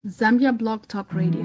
Zambia Blog Talk Radio.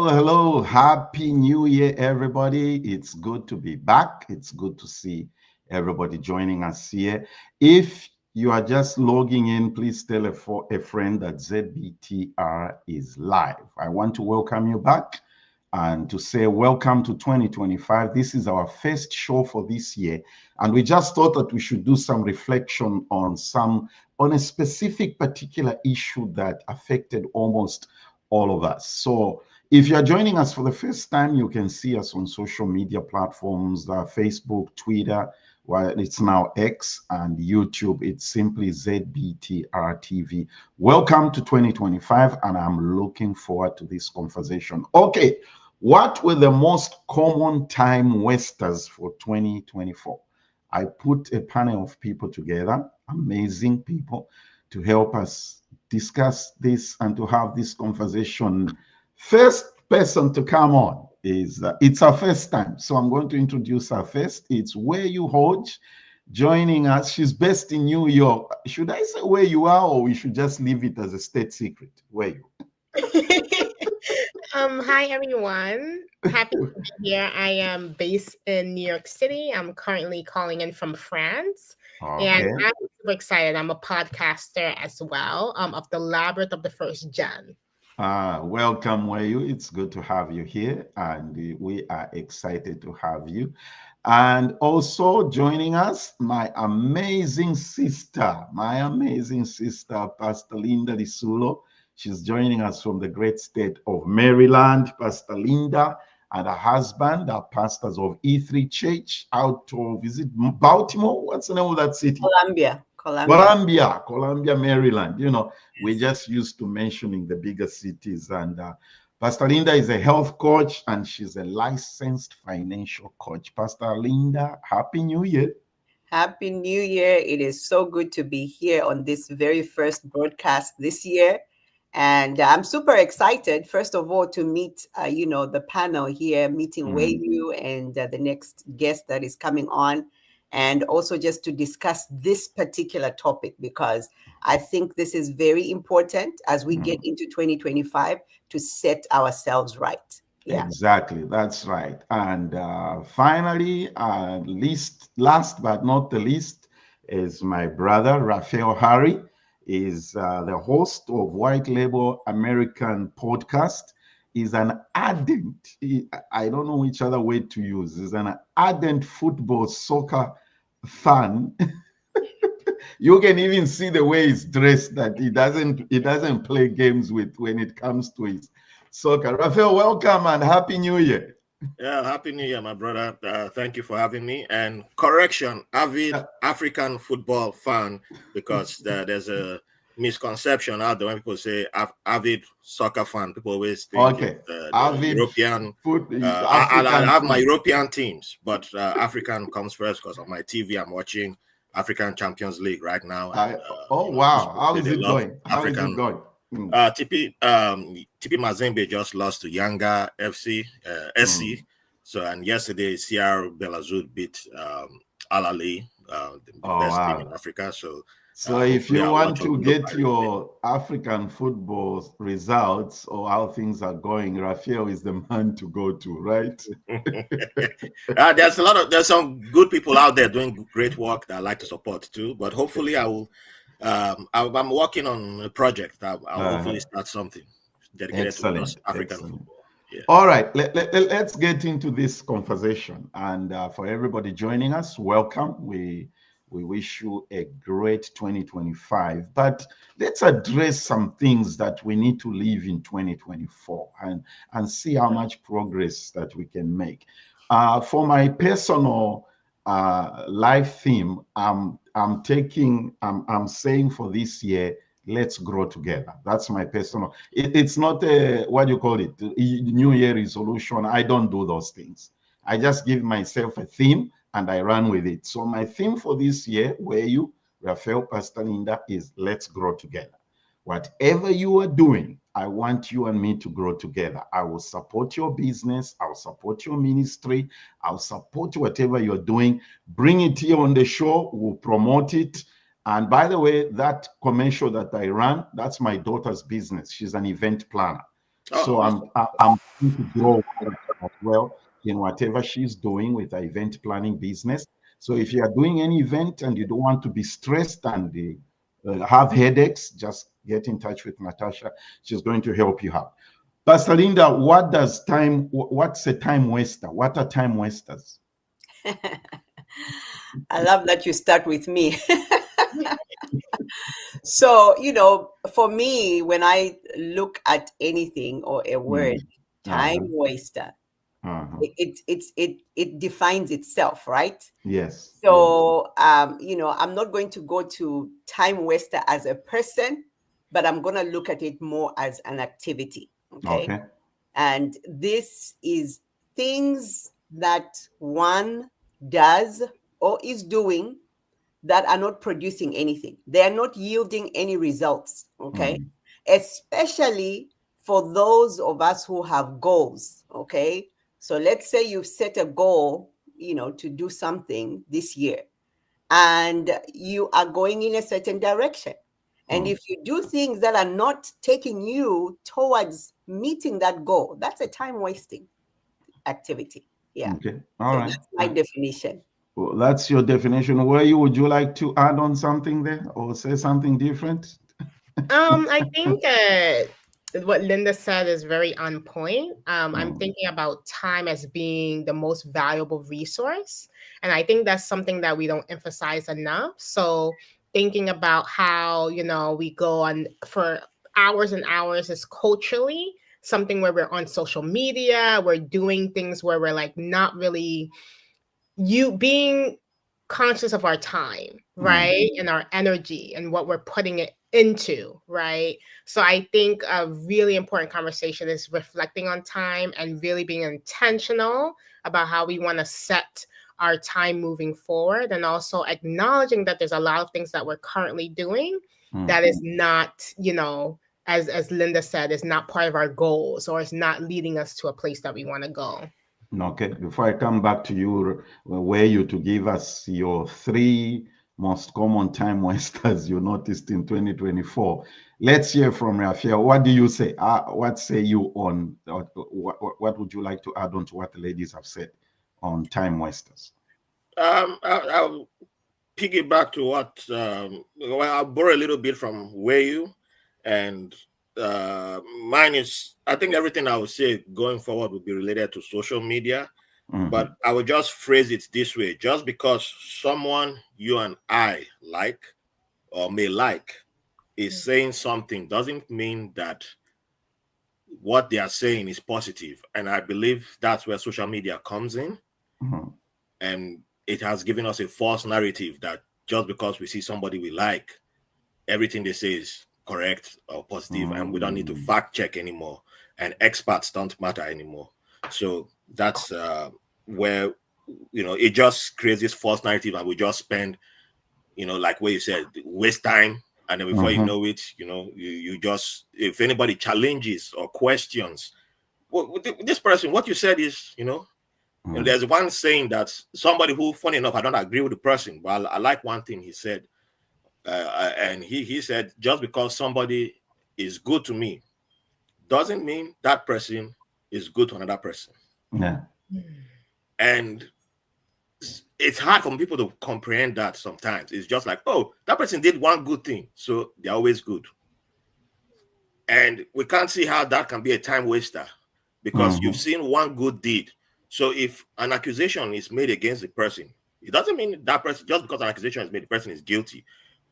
Hello. Happy New Year, everybody. It's good to be back. It's good to see everybody joining us here. If you are just logging in, please tell a friend that ZBTR is live. I want to welcome you back and to say welcome to 2025. This is our first show for this year. And we just thought that we should do some reflection on a specific particular issue that affected almost all of us. So if you're joining us for the first time, you can see us on social media platforms, Facebook, Twitter, well, it's now X, and YouTube. It's simply ZBTR TV. Welcome to 2025, and I'm looking forward to this conversation. Okay, what were the most common time wasters for 2024? I put a panel of people together, amazing people, to help us discuss this and to have this conversation. First person to come on is, it's our first time, so I'm going to introduce her first. It's Weyi Hodge joining us. She's based in New York. Should I say where you are, or we should just leave it as a state secret? Where you? Hi, everyone. Happy to be here. I am based in New York City. I'm currently calling in from France. Okay. And I'm super excited. I'm a podcaster as well, of the Labyrinth of the First Gen. Welcome, Weyi. It's good to have you here, and we are excited to have you. And also joining us, my amazing sister, Pastor Linda Lisulo. She's joining us from the great state of Maryland. Pastor Linda and her husband are pastors of E3 Church out of, is it Baltimore? What's the name of that city? Columbia, Maryland. You know, we just used to mentioning the bigger cities. And Pastor Linda is a health coach, and she's a licensed financial coach. Pastor Linda, Happy New Year. Happy New Year. It is so good to be here on this very first broadcast this year. And I'm super excited, first of all, to meet, the panel here, meeting Weyi and the next guest that is coming on. And also just to discuss this particular topic, because I think this is very important as we get into 2025 to set ourselves right. Yeah. Exactly. That's right. And finally, last but not the least, is my brother, Rapael Harry, is the host of White Label American podcast. Is an ardent, I don't know which other word to use, is an ardent soccer fan. You can even see the way he's dressed, that he doesn't play games with when it comes to his soccer. Rapael, welcome and Happy New Year. Yeah, Happy New Year, my brother. Thank you for having me. And correction, avid African football fan, because there's a misconception out there when people say avid soccer fan. People always think European. I have my European teams, but African comes first because of my TV. I'm watching African Champions League right now. And, Wow! How is they it love going? African. TP Mazembe just lost to Yanga FC SC. So, and yesterday CR Belazud beat Al Ahly, the best team in Africa. So if you want to get your African football results or how things are going, Rafael is the man to go to, right? There's some good people out there doing great work that I like to support too. But hopefully I'm working on a project. I'll hopefully start something dedicated to just African football. Yeah. All right, let's get into this conversation. And for everybody joining us, welcome. We wish you a great 2025. But let's address some things that we need to leave in 2024 and see how much progress that we can make. For my personal life theme, I'm saying for this year, let's grow together. That's my personal. It's not a, what do you call it, New Year resolution. I don't do those things. I just give myself a theme and I run with it. So my theme for this year, Weyi, Rafael, Pastor Linda, is let's grow together. Whatever you are doing, I want you and me to grow together. I will support your business. I'll support your ministry. I'll support whatever you're doing. Bring it here on the show. We'll promote it. And by the way, that commercial that I ran, that's my daughter's business. She's an event planner. So I'm going to grow as well in whatever she's doing with her event planning business. So if you are doing any event and you don't want to be stressed and have headaches, just get in touch with Natasha. She's going to help you out. Pastor Linda, what's a time waster? What are time wasters? I love that you start with me. So, for me, when I look at anything or a word, time waster, it defines itself, right? Yes. So, I'm not going to go to time waster as a person, but I'm going to look at it more as an activity. Okay. And this is things that one does or is doing that are not producing anything. They are not yielding any results, okay? Especially for those of us who have goals, okay? So let's say you've set a goal, to do something this year, and you are going in a certain direction. And if you do things that are not taking you towards meeting that goal, that's a time-wasting activity. Yeah. Okay. All right. That's my definition. Well, that's your definition. Weyi, would you like to add on something there or say something different? I think what Linda said is very on point. I'm thinking about time as being the most valuable resource. And I think that's something that we don't emphasize enough. So thinking about how, we go on for hours and hours is culturally something where we're on social media, we're doing things where we're like not really being conscious of our time, right? And our energy and what we're putting it into, right? So I think a really important conversation is reflecting on time and really being intentional about how we want to set our time moving forward, and also acknowledging that there's a lot of things that we're currently doing that is not, as Linda said, is not part of our goals or is not leading us to a place that we want to go. Okay, before I come back to you, Weyi, to give us your 3 most common time wasters you noticed in 2024, let's hear from Rafael. What do you say? What say you on, what would you like to add on to what the ladies have said on time wasters? I'll piggyback to what, I'll borrow a little bit from Weyi, and mine is, I think everything I would say going forward would be related to social media, but I would just phrase it this way: just because someone you and I like or may like is saying something doesn't mean that what they are saying is positive. And I believe that's where social media comes in. And it has given us a false narrative that just because we see somebody we like, everything they say is correct or positive, and we don't need to fact check anymore, and experts don't matter anymore. So that's where it just creates this false narrative, and we just spend like what you said, waste time. And then before you know it, you just, if anybody challenges or questions, well, this person, what you said is, and there's one saying that somebody who, funny enough, I don't agree with the person, but I like one thing he said. And he said, just because somebody is good to me doesn't mean that person is good to another person. Yeah. And it's hard for people to comprehend that sometimes. It's just like, oh, that person did one good thing, so they're always good. And we can't see how that can be a time waster, because you've seen one good deed. So if an accusation is made against the person, it doesn't mean that person, just because an accusation is made, the person is guilty.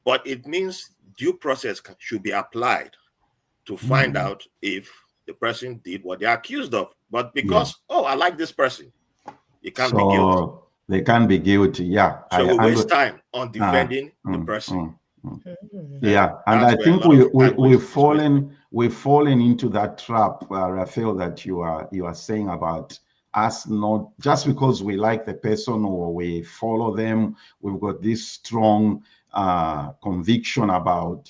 But it means due process should be applied to find out if the person did what they're accused of. But because, I like this person, it can't be guilty. They can't be guilty. Yeah. So we waste time on defending the person. Yeah, and I think we've fallen into that trap, Rafael, that you are saying about us, not just because we like the person or we follow them, we've got this strong conviction about,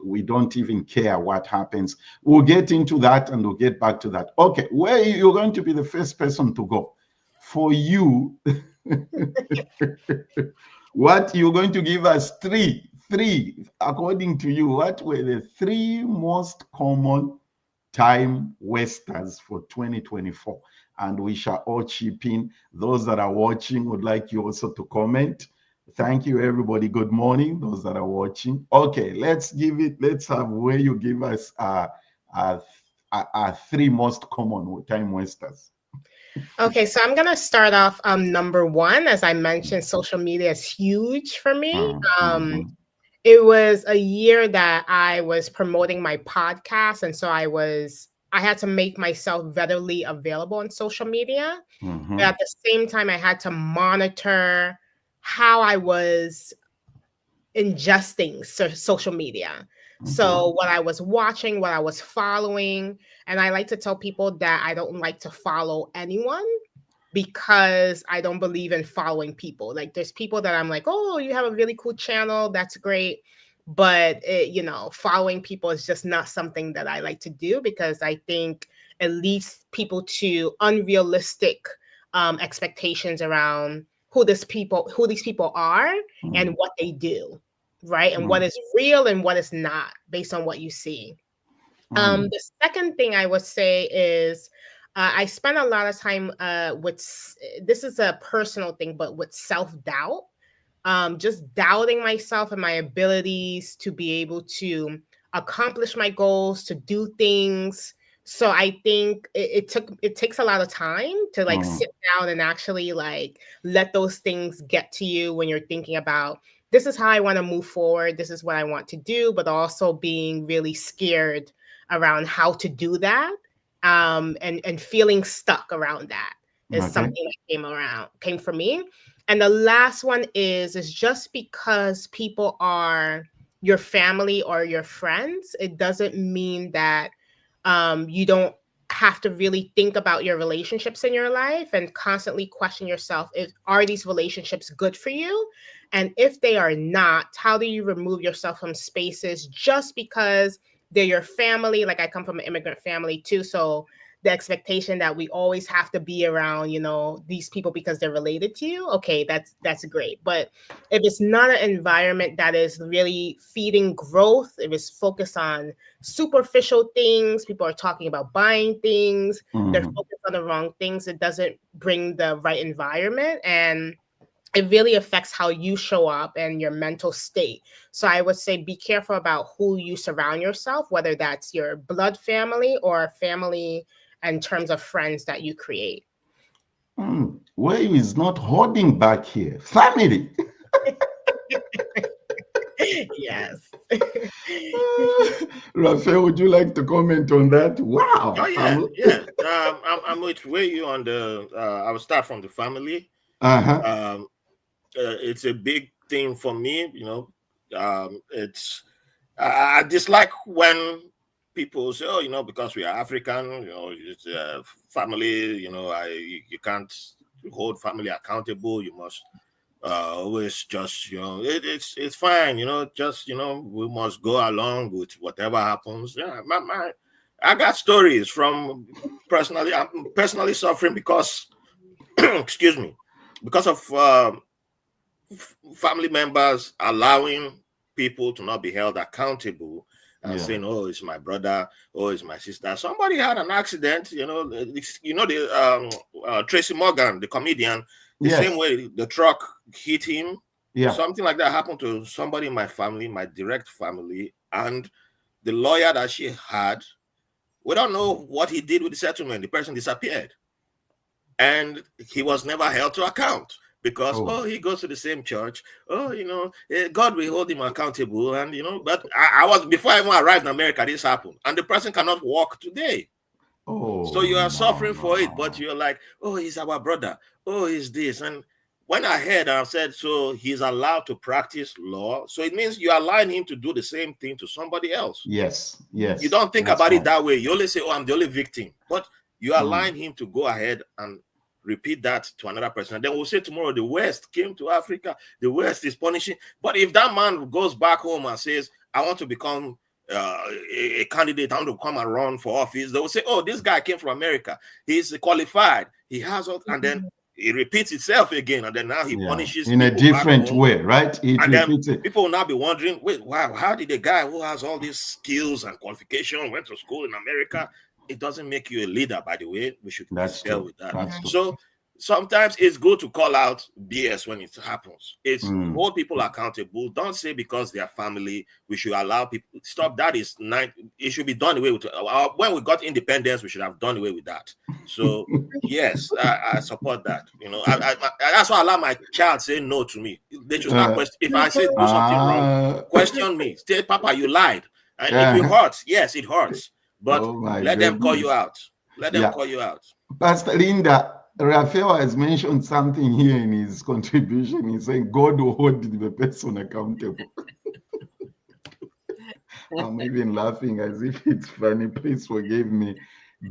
we don't even care what happens. We'll get into that and we'll get back to that. Okay, where you're going to be the first person to go. For you, what you're going to give us three, according to you, what were the three most common time wasters for 2024? And we shall all chip in. Those that are watching would like you also to comment. Thank you, everybody. Good morning, those that are watching. Okay, let's have where you give us our three most common time wasters. Okay, so I'm gonna start off number one. As I mentioned, social media is huge for me. It was a year that I was promoting my podcast, and so I had to make myself readily available on social media. But at the same time, I had to monitor how I was ingesting social media. So what I was watching, what I was following, and I like to tell people that I don't like to follow anyone because I don't believe in following people. Like there's people that I'm like, oh, you have a really cool channel, that's great. But following people is just not something that I like to do, because I think it leads people to unrealistic expectations around who these people are and what they do, right? And what is real and what is not based on what you see. The second thing I would say is I spend a lot of time this is a personal thing, but with self-doubt. Just doubting myself and my abilities to be able to accomplish my goals, to do things. So I think it takes a lot of time to sit down and actually let those things get to you when you're thinking about, this is how I want to move forward, this is what I want to do, but also being really scared around how to do that, and feeling stuck around that is something that came for me. And the last one is just because people are your family or your friends, it doesn't mean that you don't have to really think about your relationships in your life and constantly question yourself, are these relationships good for you? And if they are not, how do you remove yourself from spaces just because they're your family? Like I come from an immigrant family too, so the expectation that we always have to be around, these people because they're related to you. Okay, that's great. But if it's not an environment that is really feeding growth, if it's focused on superficial things, people are talking about buying things, they're focused on the wrong things, it doesn't bring the right environment. And it really affects how you show up and your mental state. So I would say be careful about who you surround yourself, whether that's your blood family or family in terms of friends that you create. Weyi is not holding back here. Family. Yes. Rafael, would you like to comment on that? Wow. Oh yeah. I'm with Weyi on the. I will start from the family. It's a big thing for me. I dislike when people say, oh, because we are African, it's family, you can't hold family accountable. You must. always just, it's fine, just, we must go along with whatever happens. Yeah, I got stories from personally. I'm personally suffering because, excuse me, because of family members allowing people to not be held accountable and saying, "Oh, it's my brother. Oh, it's my sister." Somebody had an accident. The Tracy Morgan, the comedian, the same way the truck hit him. Yeah, something like that happened to somebody in my family, my direct family, and the lawyer that she had. We don't know what he did with the settlement. The person disappeared, and he was never held to account. Because he goes to the same church. God will hold him accountable, and But I was, before I even arrived in America, this happened, and the person cannot walk today. So you are suffering for it, but you're like, oh, he's our brother. Oh, he's this, and when I heard, I said, so he's allowed to practice law. So it means you are allowing him to do the same thing to somebody else. Yes. You don't think about it that way. You only say, oh, I'm the only victim, but you are allowing him to go ahead and repeat that to another person. And then we'll say tomorrow the West came to Africa, the West is punishing. But if that man goes back home and says, I want to become a candidate, I want to come and run for office, they will say, oh, this guy came from America, he's qualified, he has all, and then it repeats itself again, and then now he punishes in a different way, right? People will now be wondering, wait, wow, how did a guy who has all these skills and qualifications, went to school in America? It doesn't make you a leader, by the way. We should deal with that. So sometimes it's good to call out BS when it happens. It's hold people accountable. Don't say because they are family, we should allow people. Stop. That is not. It should be done away with. When we got independence, we should have done away with that. So yes, I support that. That's why I allow my child say no to me. They should not question. If I say do something wrong, question me. Say, Papa, you lied. And if it hurts, yes, it hurts. But let them call you out. Let them call you out. Pastor Linda, Rafael has mentioned something here in his contribution. He's saying God will hold the person accountable. I'm even laughing as if it's funny. Please forgive me.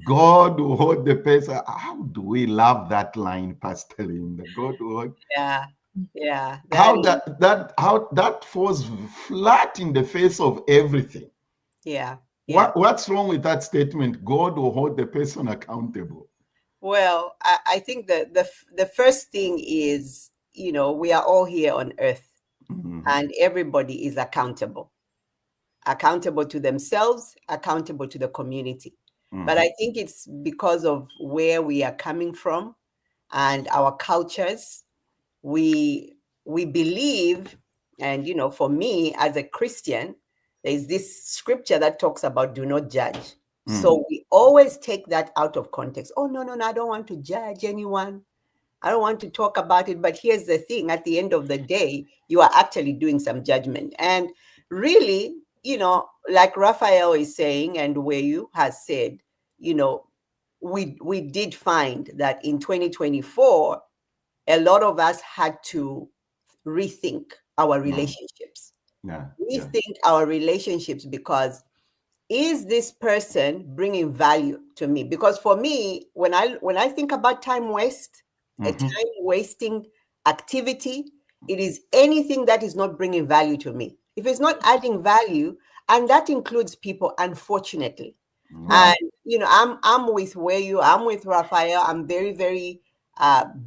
God will hold the person. How do we love that line, Pastor Linda? God will hold. Yeah. How that falls flat in the face of everything. Yeah. What's wrong with that statement? God will hold the person accountable. Well, I think the first thing is, we are all here on earth, and everybody is accountable to themselves, accountable to the community. But I think it's because of where we are coming from and our cultures. We believe, and for me as a Christian, there's this scripture that talks about do not judge. So we always take that out of context. Oh, no, I don't want to judge anyone. I don't want to talk about it. But here's the thing. At the end of the day, you are actually doing some judgment. And really, like Rapael is saying, and Weyi has said, we did find that in 2024, a lot of us had to rethink our relationships. Rethink our relationships, because is this person bringing value to me? Because for me, when I think about time waste, a time wasting activity, it is anything that is not bringing value to me. If it's not adding value, and that includes people, unfortunately. And I'm with Weyi, I'm with Rapael. I'm very, very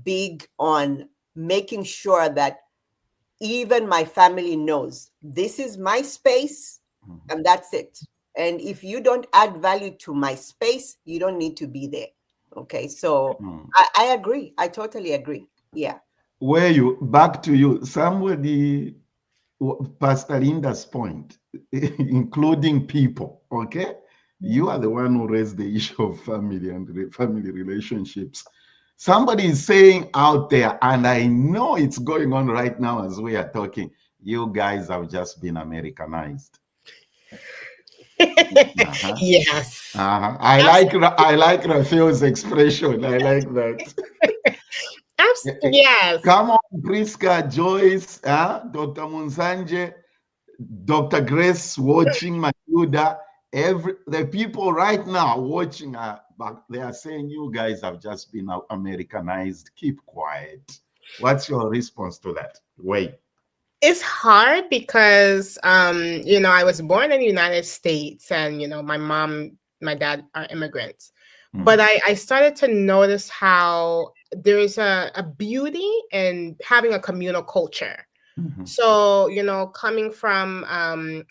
big on making sure that even my family knows this is my space, and that's it. And if you don't add value to my space, you don't need to be there. Okay, so I agree. I totally agree. Yeah. Weyi, back to you. Somebody, Pastor Linda's point, including people, okay? You are the one who raised the issue of family and family relationships. Somebody is saying out there, and I know it's going on right now as we are talking, you guys have just been Americanized. Yes. I like Rafael's expression. I like that. Yes. Come on, Priska, Joyce, Dr. Munsanje, Dr. Grace watching, Matilda, the people right now watching, but they are saying you guys have just been Americanized. Keep quiet. What's your response to that? Wait. It's hard because I was born in the United States, and my mom, my dad are immigrants. But I started to notice how there's a beauty in having a communal culture. So, coming from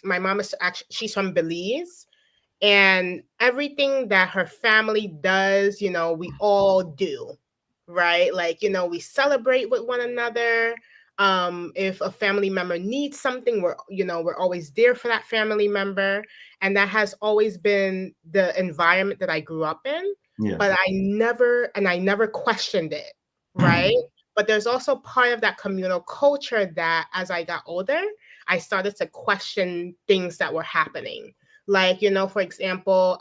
my mom is actually, she's from Belize, and everything that her family does, we all do, right? Like, we celebrate with one another. If a family member needs something, we're always there for that family member. And that has always been the environment that I grew up in. Yes. But I never questioned it, right? But there's also part of that communal culture that as I got older, I started to question things that were happening. Like, for example,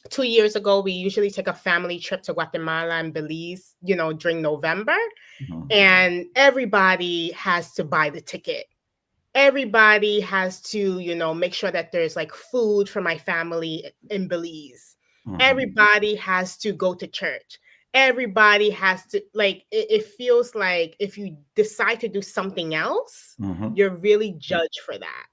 2 years ago, we usually take a family trip to Guatemala and Belize, during November, and everybody has to buy the ticket. Everybody has to, make sure that there's like food for my family in Belize. Everybody has to go to church. Everybody has to, like, it feels like if you decide to do something else, you're really judged for that.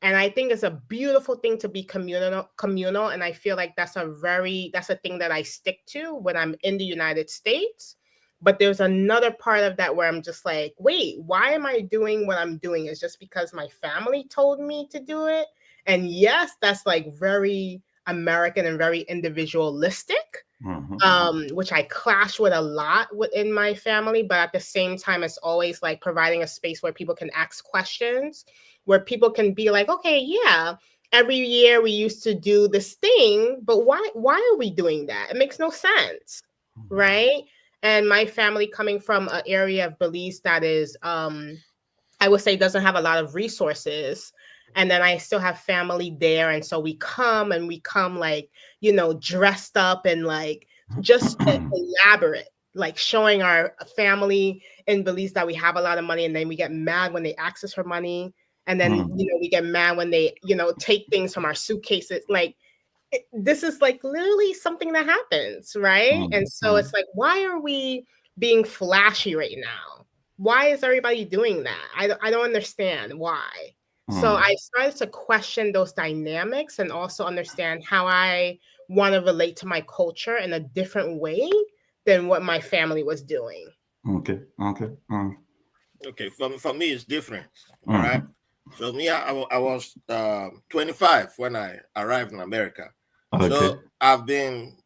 And I think it's a beautiful thing to be communal. And I feel like that's a thing that I stick to when I'm in the United States. But there's another part of that where I'm just like, wait, why am I doing what I'm doing? Is just because my family told me to do it? And yes, that's like very American and very individualistic, which I clash with a lot within my family. But at the same time, it's always like providing a space where people can ask questions, where people can be like, okay, yeah, every year we used to do this thing, but why are we doing that? It makes no sense, right? And my family coming from an area of Belize that is, I would say, doesn't have a lot of resources. And then I still have family there. And so we come like, dressed up and like just elaborate, like showing our family in Belize that we have a lot of money. And then we get mad when they ask us for money. And then, we get mad when they, take things from our suitcases. Like, this is like literally something that happens, right? And so it's like, why are we being flashy right now? Why is everybody doing that? I don't understand why. So I started to question those dynamics and also understand how I want to relate to my culture in a different way than what my family was doing. Okay. Okay, for me, it's different. All right. So me, I was 25 when I arrived in America. Okay. So I've been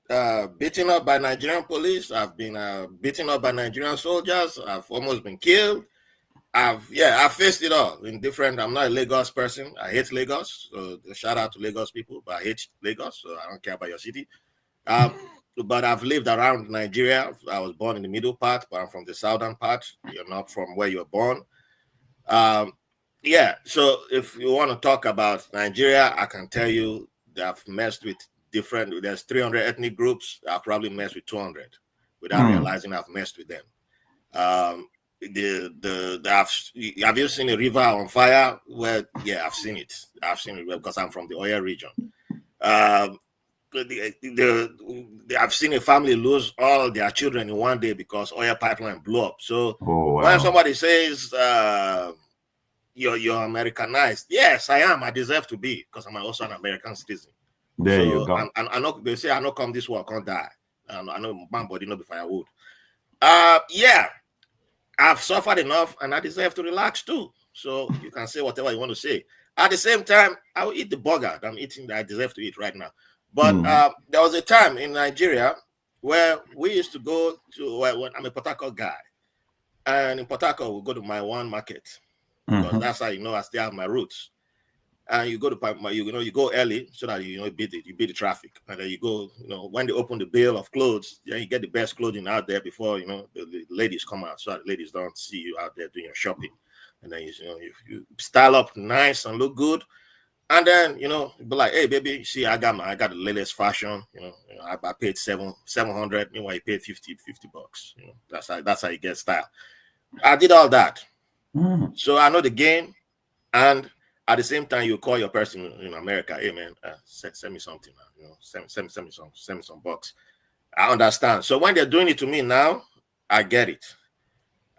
beaten up by Nigerian police. I've been beaten up by Nigerian soldiers. I've almost been killed. I've faced it all in different. I'm not a Lagos person. I hate Lagos. So shout out to Lagos people, but I hate Lagos. So I don't care about your city. But I've lived around Nigeria. I was born in the middle part, but I'm from the southern part. You're not from where you're born. So if you want to talk about Nigeria, I can tell you that I've messed with there's 300 ethnic groups. I've probably messed with 200 without realizing I've messed with them. Have you seen a river on fire? Well, yeah, I've seen it because I'm from the oil region. I've seen a family lose all their children in one day because oil pipeline blew up. So when somebody says you're Americanized, yes, I am. I deserve to be because I'm also an American citizen. There you go. And I know they say I know come this world, can't die. I know my body not be firewood. I've suffered enough and I deserve to relax too. So you can say whatever you want to say. At the same time, I will eat the burger that I'm eating that I deserve to eat right now. But there was a time in Nigeria where we used to go to, when I'm a Port Harcourt guy. And in Port Harcourt, we go to my one market. Because that's how I still have my roots. And you go to you go early so that you beat the traffic. And then you go, when they open the bale of clothes, you get the best clothing out there before the ladies come out, so that the ladies don't see you out there doing your shopping. And then you style up nice and look good. And then you be like, hey baby, see, I got the latest fashion. I paid $700, meanwhile you paid $50. That's how you get style. I did all that. So I know the game, and at the same time, you call your person in America, hey man, send me something, send me some bucks. I understand. So when they're doing it to me now, I get it.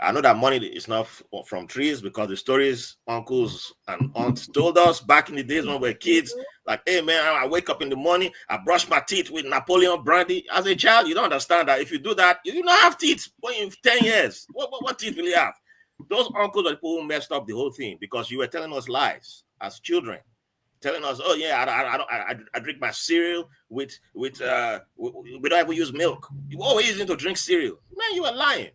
I know that money is not from trees because the stories uncles and aunts told us back in the days when we were kids, like, hey man, I wake up in the morning, I brush my teeth with Napoleon brandy. As a child, you don't understand that if you do that, you don't have teeth when you're 10 years. What teeth will you have? Those uncles are people who messed up the whole thing because you were telling us lies as children. Telling us, oh yeah, I drink my cereal with we don't even use milk. You always using to drink cereal. Man, you are lying.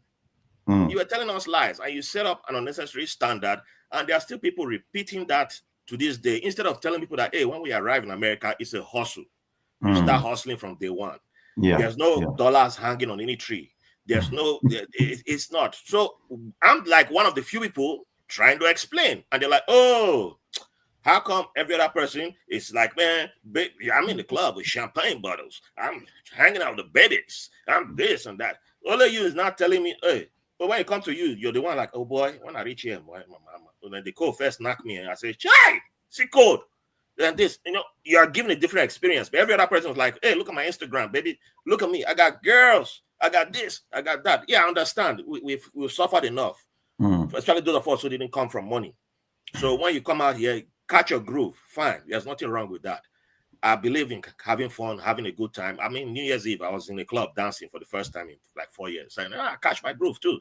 You are telling us lies, and you set up an unnecessary standard, and there are still people repeating that to this day. Instead of telling people that, hey, when we arrive in America, it's a hustle. You start hustling from day one. Yeah. There's no dollars hanging on any tree. There's no, it's not. So I'm like one of the few people trying to explain, and they're like, oh, how come every other person is like, man, I'm in the club with champagne bottles. I'm hanging out with the babies. I'm this and that. All of you is not telling me, hey, but when it comes to you, you're the one like, oh boy, when I reach here, boy, my mama. So then the code first knock me and I say, chai, see code. Then this, you are given a different experience. But every other person was like, hey, look at my Instagram, baby. Look at me. I got girls. I got this. I got that. Yeah, I understand. We've suffered enough. Especially those of us who didn't come from money. So when you come out here, catch your groove. Fine. There's nothing wrong with that. I believe in having fun, having a good time. I mean, New Year's Eve, I was in a club dancing for the first time in like 4 years. And I catch my groove too.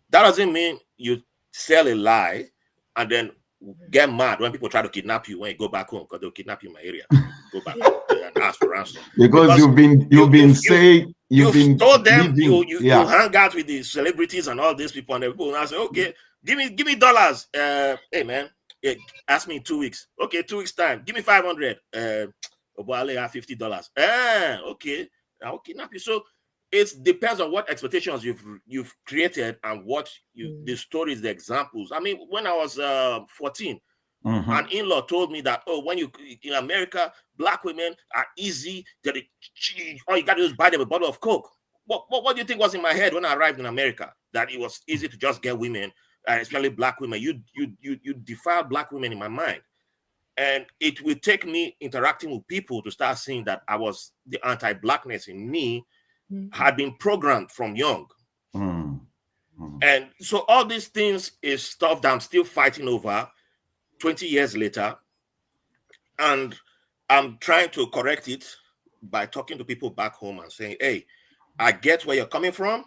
That doesn't mean you sell a lie and then get mad when people try to kidnap you when you go back home, because they'll kidnap you in my area. Go back home and ask for ransom. Because you've been told them you hang out with the celebrities and all these people, and the people and I say, okay, give me dollars. Hey man, ask me in 2 weeks. Okay, 2 weeks time. Give me 500. I'll have $50. Okay, I'll kidnap you. So it depends on what expectations you've created and what the stories, the examples. I mean, when I was 14, an in-law told me that, oh, when you in America, black women are easy. All you got to do is buy them a bottle of Coke. What do you think was in my head when I arrived in America? That it was easy to just get women, especially black women. You defile black women in my mind. And it will take me interacting with people to start seeing that the anti-blackness in me had been programmed from young. And so all these things is stuff that I'm still fighting over 20 years later. And I'm trying to correct it by talking to people back home and saying, hey, I get where you're coming from.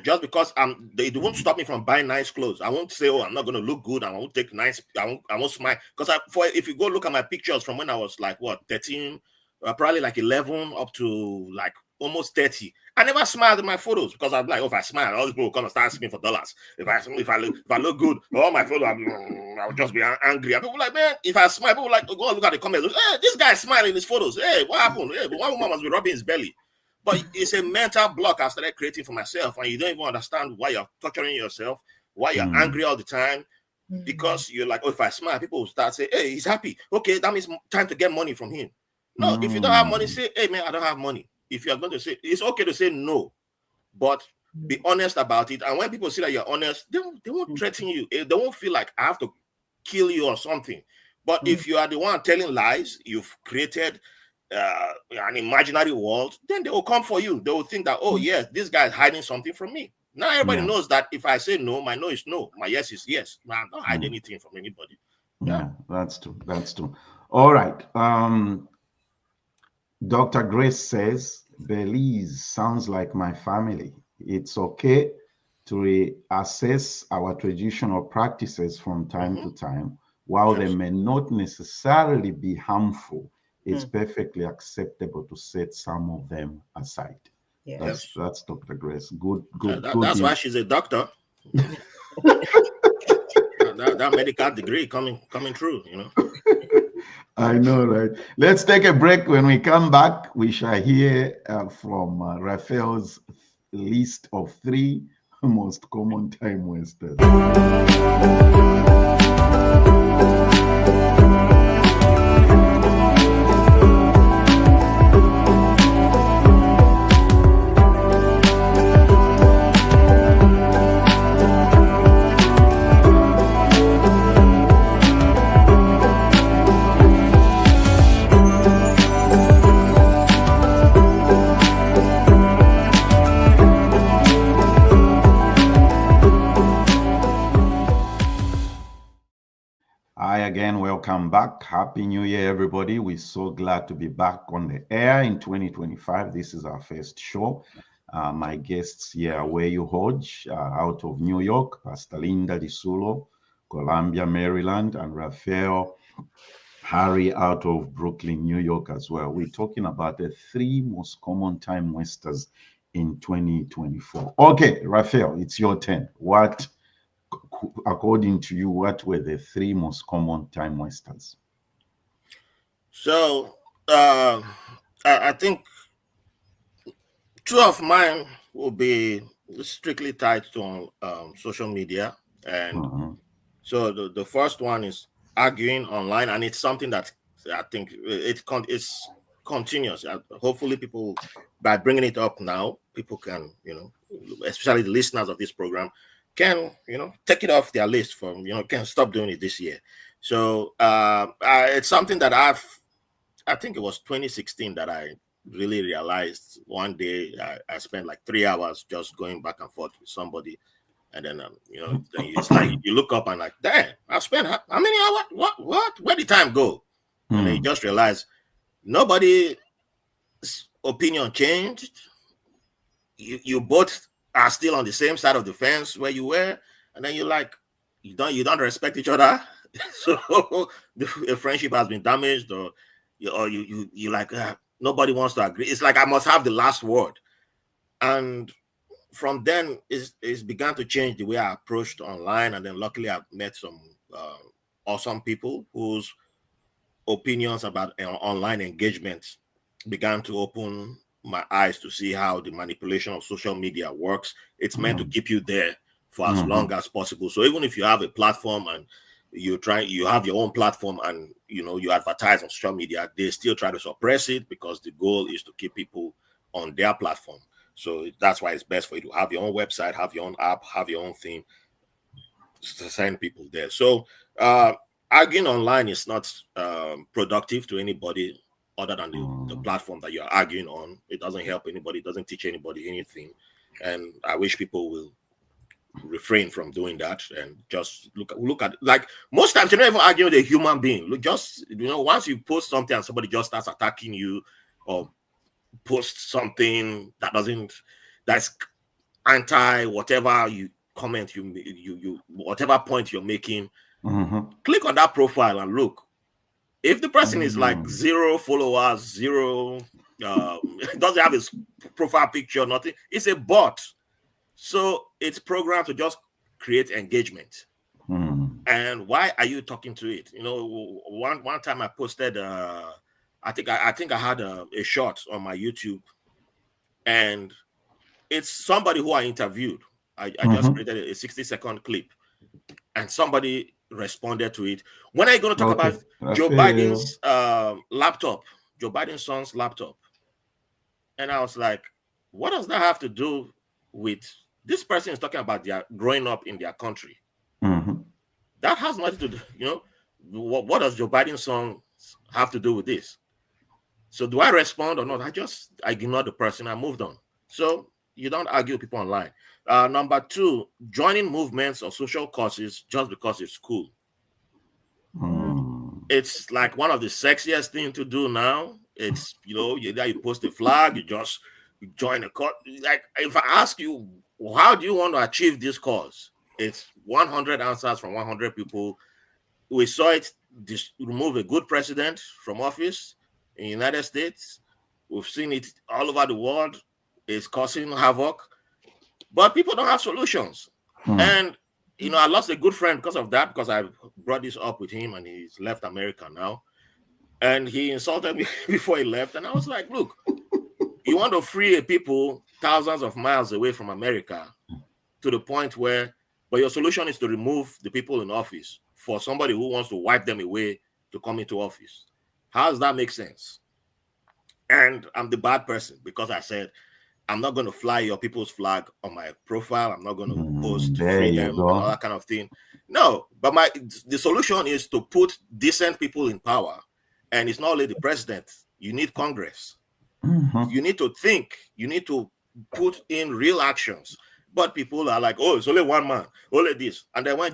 Just because they won't stop me from buying nice clothes. I won't say, oh, I'm not going to look good. I won't take nice. I won't smile. Because if you go look at my pictures from when I was like 13, probably like 11 up to like almost 30, I never smiled in my photos because I'm like, oh, if I smile, all these people will come and start asking me for dollars. If I look good, all my photos, I'll just be angry. And people like, man, if I smile, people like, go and look at the comments. Hey, this guy's smiling in his photos. Hey, what happened? Hey, but one woman must be rubbing his belly. But it's a mental block I started creating for myself, and you don't even understand why you're torturing yourself, why you're angry all the time, because you're like, oh, if I smile, people will start saying, hey, he's happy. Okay, that means time to get money from him. No, if you don't have money, say, hey, man, I don't have money. If you're going to say, it's okay to say no, but be honest about it. And when people see that you're honest, they won't threaten you. They won't feel like I have to kill you or something. But if you are the one telling lies, you've created an imaginary world, then they will come for you. They will think that, oh yes, this guy is hiding something from me. Now everybody knows that if I say no, my no is no, my yes is yes. I'm not hiding anything from anybody. Yeah, that's true. All right. Dr. Grace says, Belize sounds like my family. It's okay to reassess our traditional practices from time to time. While they may not necessarily be harmful, it's perfectly acceptable to set some of them aside. That's Dr. Grace. Good. That's why she's a doctor. that medical degree coming through, I know, right? Let's take a break. When we come back, we shall hear from Rafael's list of 3 most common time wasters. Hi again, welcome back. Happy New Year, everybody. We're so glad to be back on the air in 2025. This is our first show. My guests here are Weyi Hodge out of New York, Pastor Lisulo, Columbia, Maryland, and Rapael Harry out of Brooklyn, New York as well. We're talking about the 3 most common time wasters in 2024. Okay, Rapael, it's your turn. What, according to you, what were the 3 most common time wasters? So I think 2 of mine will be strictly tied to social media, and so the first one is arguing online, and it's something that I think it's continuous. Hopefully, people, by bringing it up now, people can, especially the listeners of this program, can take it off their list from can stop doing it this year. So it's something that I think it was 2016 that I really realized. One day I spent like 3 hours just going back and forth with somebody, and then then it's like you look up and like, damn, I spent how many hours? What? Where did time go? And then you just realize nobody's opinion changed. You both are still on the same side of the fence where you were, and then you're like, you don't respect each other. So the friendship has been damaged, or you like, nobody wants to agree. It's like I must have the last word. And from then it's began to change the way I approached online. And then luckily I've met some awesome people whose opinions about online engagement began to open my eyes to see how the manipulation of social media works. It's meant to keep you there for as long as possible. So even if you have a platform and you have your own platform and you advertise on social media, they still try to suppress it because the goal is to keep people on their platform. So that's why it's best for you to have your own website, have your own app, have your own theme to send people there. So arguing online is not productive to anybody other than the platform that you're arguing on. It doesn't help anybody. It doesn't teach anybody anything. And I wish people will refrain from doing that and just look at, like, most times you're not even arguing with a human being. Look, just once you post something and somebody just starts attacking you, or post something that's anti whatever you comment, you whatever point you're making, click on that profile and look. If the person is like 0 followers, zero doesn't have his profile picture, nothing, it's a bot. So it's programmed to just create engagement. And why are you talking to it? One time I posted I think I had a short on my YouTube, and it's somebody who I interviewed. I just created a 60-second clip, and somebody responded to it. When are you going to talk about Joe Biden's laptop, Joe Biden's son's laptop? And I was like, what does that have to do with this person is talking about their growing up in their country? That has nothing to do, what does Joe Biden's song have to do with this? So do I respond or not? I ignored the person. I moved on. So you don't argue with people online. Number 2, joining movements or social causes just because it's cool. It's like one of the sexiest things to do now. It's, you post a flag, you join a cause. Like, if I ask you, how do you want to achieve this cause? It's 100 answers from 100 people. We saw it remove a good president from office in the United States. We've seen it all over the world. It's causing havoc, but people don't have solutions. And I lost a good friend because of that, because I brought this up with him, and he's left America now. And he insulted me before he left. And I was like, look, you want to free a people thousands of miles away from America to the point where, but your solution is to remove the people in office for somebody who wants to wipe them away to come into office. How does that make sense? And I'm the bad person because I said, I'm not going to fly your people's flag on my profile. I'm not going to post freedom and all that kind of thing. No, but the solution is to put decent people in power. And it's not only the president. You need Congress. You need to think. You need to put in real actions. But people are like, oh, it's only one man, only this. And then when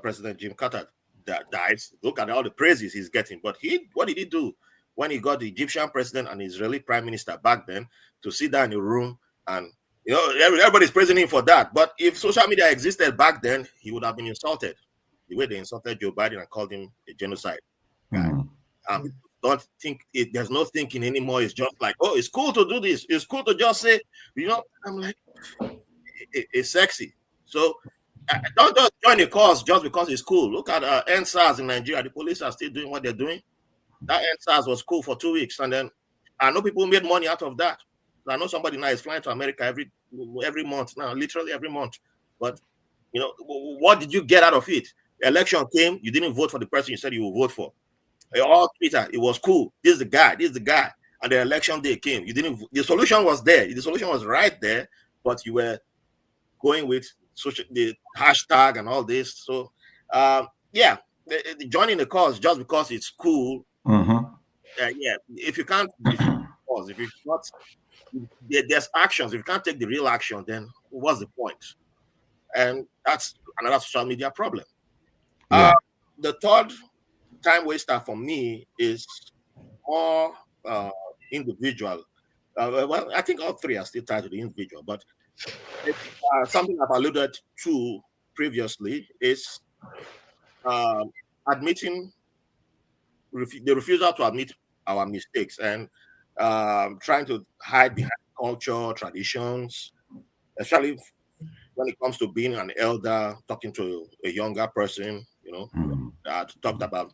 President Jim Carter that dies. Look at all the praises he's getting. But what did he do when he got the Egyptian president and Israeli prime minister back then to sit down in a room and everybody's praising him for that. But if social media existed back then, he would have been insulted the way they insulted Joe Biden and called him a genocide guy. Don't think there's no thinking anymore. It's just like, oh, it's cool to do this. It's cool to just say, I'm like, it's sexy. So don't just join the cause just because it's cool. Look at NSAS in Nigeria. The police are still doing what they're doing. That NSAS was cool for 2 weeks, and then I know people made money out of that. I know somebody now is flying to America every month now, literally every month. But what did you get out of it? The election came, you didn't vote for the person you said you would vote for. All Twitter, it was cool. This is the guy. And the election day came. You didn't. The solution was there. The solution was right there, but you were going with the hashtag and all this. So, joining the cause just because it's cool. If you can't, if you not, there's actions. If you can't take the real action, then what's the point? And that's another social media problem. The third time waster for me is more individual. Well, I think all three are still tied to the individual, but something I've alluded to previously is admitting the refusal to admit our mistakes and trying to hide behind culture, traditions, especially when it comes to being an elder, talking to a younger person. I talked about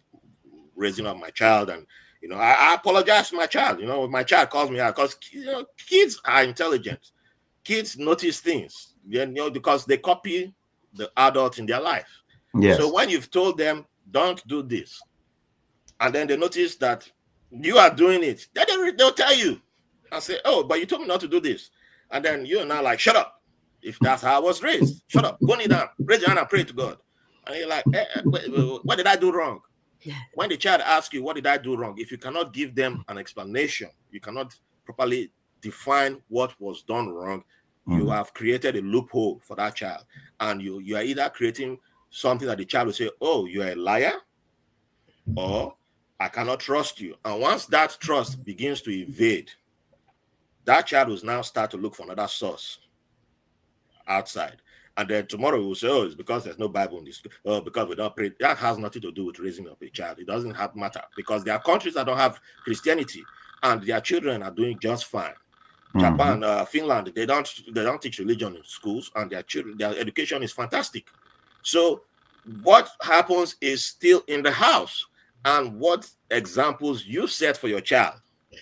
raising up my child, and I apologize to my child. If my child calls me out, because kids are intelligent. Kids notice things, because they copy the adult in their life. Yes. So when you've told them, don't do this, and then they notice that you are doing it, then they'll tell you and say, oh, but you told me not to do this. And then you're now like, shut up. If that's how I was raised, shut up. Go kneel down, raise your hand and pray to God. And you're like, what did I do wrong? When the child asks you, what did I do wrong? If you cannot give them an explanation, you cannot properly define what was done wrong, you have created a loophole for that child. And you are either creating something that the child will say, oh, you're a liar, or I cannot trust you. And once that trust begins to evade, that child will now start to look for another source outside. And then tomorrow we will say, oh, it's because there's no Bible in this. Oh, because we don't pray. That has nothing to do with raising up a child. It doesn't matter, because there are countries that don't have Christianity and their children are doing just fine. Japan, Finland, they don't teach religion in schools, and their education is fantastic. So what happens is still in the house, and what examples you set for your child,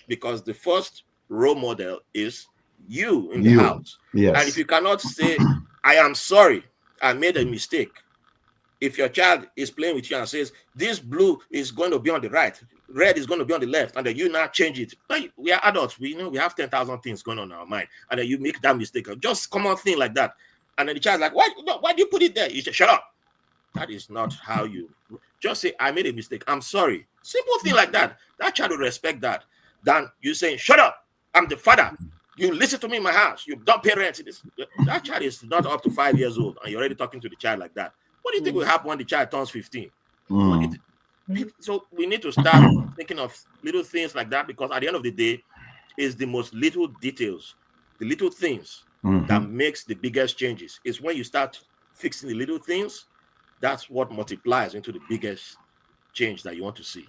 because the first role model is you in the house. Yes. And if you cannot say, I am sorry, I made a mistake. If your child is playing with you and says, this blue is going to be on the right, red is going to be on the left, and then you now change it. We are adults. We know we have 10,000 things going on in our mind. And then you make that mistake. Just common thing like that. And then the child's like, why do you put it there? You say, shut up. That is not how you just say, I made a mistake. I'm sorry. Simple thing like that. That child will respect that. Than you saying, shut up. I'm the father. You listen to me in my house. You don't pay rent. That child is not up to 5 years old, and you're already talking to the child like that. What do you think will happen when the child turns 15? So we need to start thinking of little things like that, because at the end of the day, it's the most little details, the little things that makes the biggest changes. It's when you start fixing the little things, that's what multiplies into the biggest change that you want to see.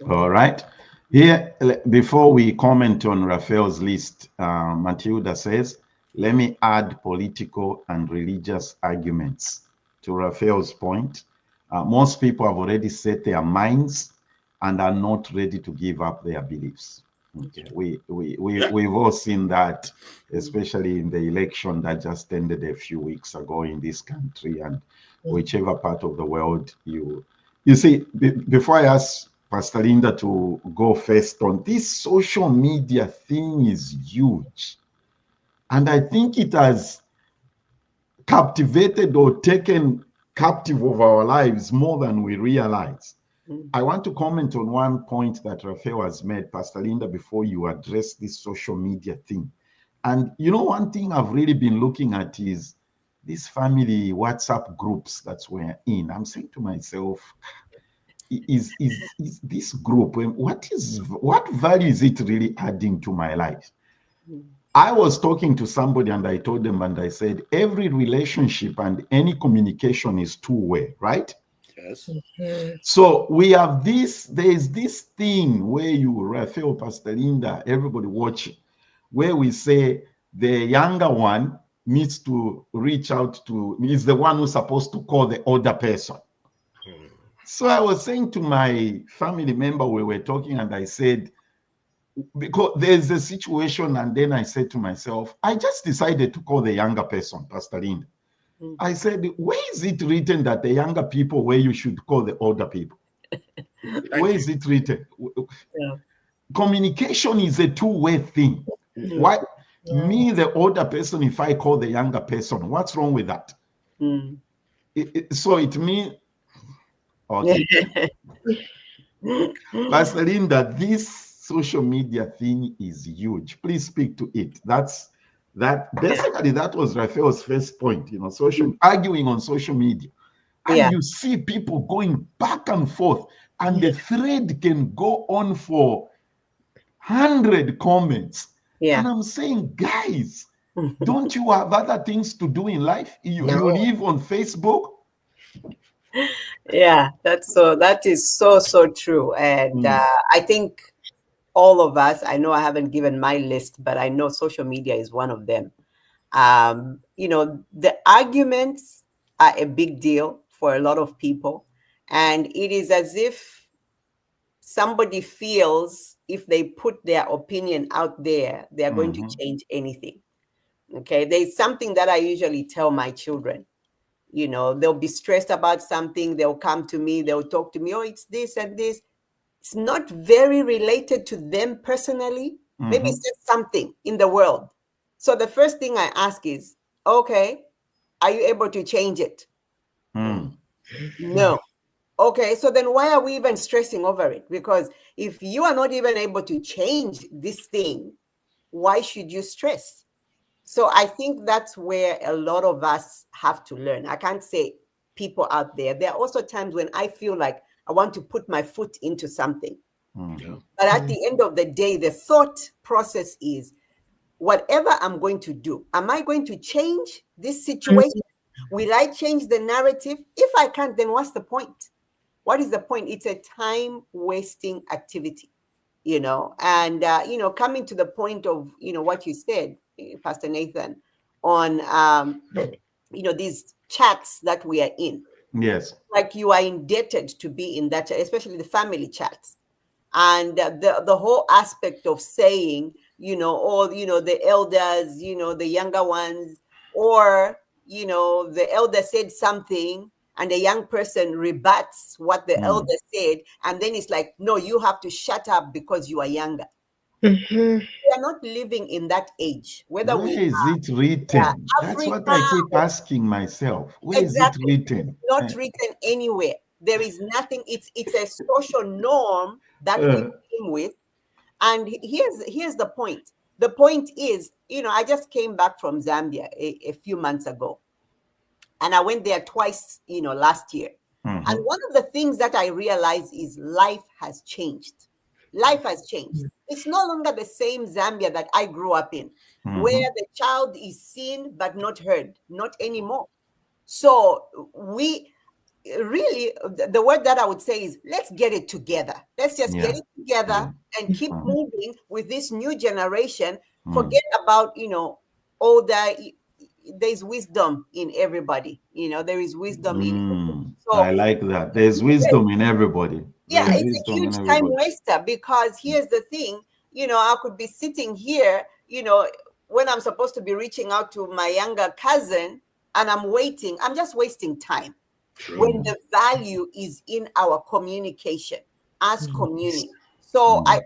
All right. Here, before we comment on Rafael's list, Matilda says, let me add political and religious arguments to Rafael's point. Most people have already set their minds and are not ready to give up their beliefs. Okay. We've all seen that, especially in the election that just ended a few weeks ago in this country, and whichever part of the world you see. Before I ask Pastor Linda to go first on this, social media thing is huge. And I think it has captivated or taken captive of our lives more than we realize. I want to comment on one point that Rafael has made, Pastor Linda, before you address this social media thing. And one thing I've really been looking at is these family WhatsApp groups that we're in, I'm saying to myself, is this group, what value is it really adding to my life? I was talking to somebody and I told them, and I said, every relationship and any communication is two-way, right? Yes. So we have this, there's this thing where you, Rafael, Pastor Linda, everybody watching, where we say the younger one needs to reach out to, is the one who's supposed to call the older person. So I was saying to my family member, we were talking, and I said, because there's a situation, and then I said to myself, I just decided to call the younger person, Pastor Linda. I said, where is it written that the younger people, where you should call the older people? Where is it written? Yeah. Communication is a two-way thing. Why? Me, the older person, if I call the younger person, what's wrong with that? So it means, okay. Pastor Linda, this social media thing is huge. Please speak to it. Basically that was Rafael's first point, arguing on social media. And you see people going back and forth, and the thread can go on for 100 comments. And I'm saying, guys, don't you have other things to do in life? You live on Facebook? Yeah, that is so true. And I think all of us, I know I haven't given my list, but I know social media is one of them. The arguments are a big deal for a lot of people. And it is as if somebody feels if they put their opinion out there, they're going to change anything. Okay. There's something that I usually tell my children. They'll be stressed about something. They'll come to me. They'll talk to me. Oh, it's this and this. It's not very related to them personally. Maybe it's just something in the world. So the first thing I ask is, okay, are you able to change it? No. Okay, so then why are we even stressing over it? Because if you are not even able to change this thing, why should you stress? So I think that's where a lot of us have to learn. I can't say people out there. There are also times when I feel like I want to put my foot into something. But at the end of the day, the thought process is, whatever I'm going to do, am I going to change this situation? Will I change the narrative? If I can't, then what's the point? What is the point? It's a time-wasting activity, and, coming to the point of, what you said, Pastor Nathan, on, these chats that we are in. Yes. Like you are indebted to be in that, especially the family chats. And the whole aspect of saying, the elders, the younger ones, or, the elder said something and a young person rebuts what the elder said. And then it's like, no, you have to shut up because you are younger. We are not living in that age. Where is it written? That's what I keep asking myself. Where is it written? It's not written anywhere. There is nothing. It's a social norm that we came with. And here's the point. The point is, I just came back from Zambia a few months ago. And I went there twice, last year. And one of the things that I realized is life has changed. Life has changed. It's no longer the same Zambia that I grew up in, where the child is seen but not heard, not anymore. So we really, the word that I would say is, let's get it together. Let's just get it together and keep moving with this new generation. Forget about, older. There's wisdom in everybody. There is wisdom in everybody. So, I like that. There's wisdom in everybody. It's a huge time waster, because here's the thing, I could be sitting here, when I'm supposed to be reaching out to my younger cousin, and I'm waiting. I'm just wasting time. When the value is in our communication as community. So I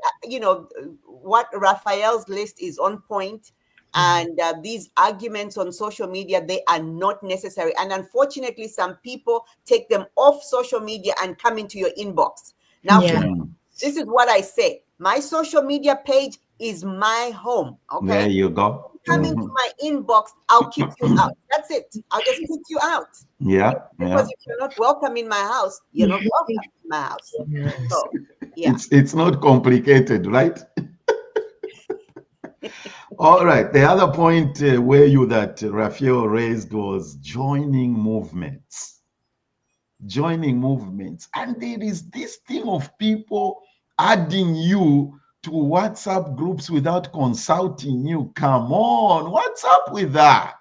what Rafael's list is on point. And these arguments on social media, they are not necessary. And unfortunately, some people take them off social media and come into your inbox. Now, this is what I say. My social media page is my home. Okay. There you go. Come into my inbox, I'll kick you out. That's it. I'll just kick you out. Yeah. Because if you're not welcome in my house, you're not welcome in my house. So, yeah. It's not complicated, right? All right. The other point that Rafael raised was joining movements. Joining movements. And there is this thing of people adding you to WhatsApp groups without consulting you. Come on. What's up with that?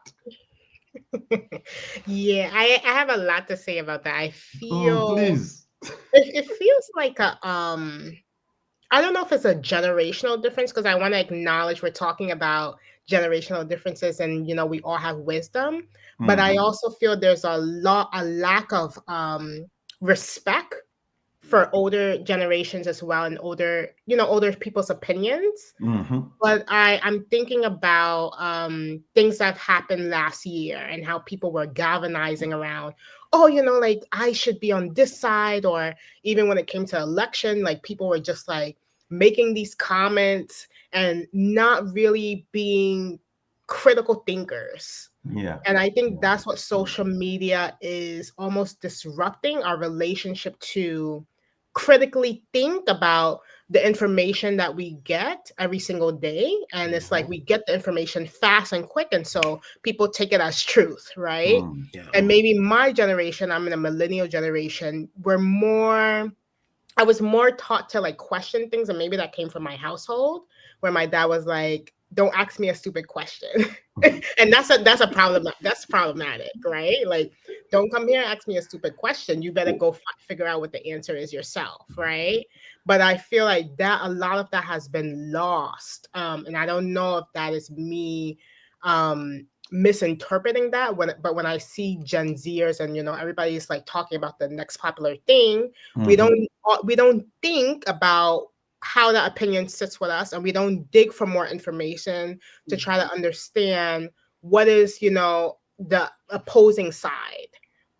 Yeah, I have a lot to say about that. I feel please. It feels like I don't know if it's a generational difference, because I want to acknowledge we're talking about generational differences and we all have wisdom, but I also feel there's a lack of respect for older generations as well, and older people's opinions. But I'm thinking about things that happened last year and how people were galvanizing around, like I should be on this side, or even when it came to election, like people were just like making these comments and not really being critical thinkers. Yeah. And I think that's what social media is almost disrupting, our relationship to critically think about the information that we get every single day. And it's like we get the information fast and quick, and so people take it as truth, right? And maybe my generation, I'm in a millennial generation, I was more taught to like question things, and maybe that came from my household, where my dad was like, don't ask me a stupid question. And that's a problem. That's problematic, right? Like, don't come here and ask me a stupid question. You better go figure out what the answer is yourself, right? But I feel like that a lot of that has been lost. And I don't know if that is me misinterpreting that, but when I see Gen Zers and everybody's like talking about the next popular thing, we don't think about how that opinion sits with us, and we don't dig for more information to try to understand what is the opposing side,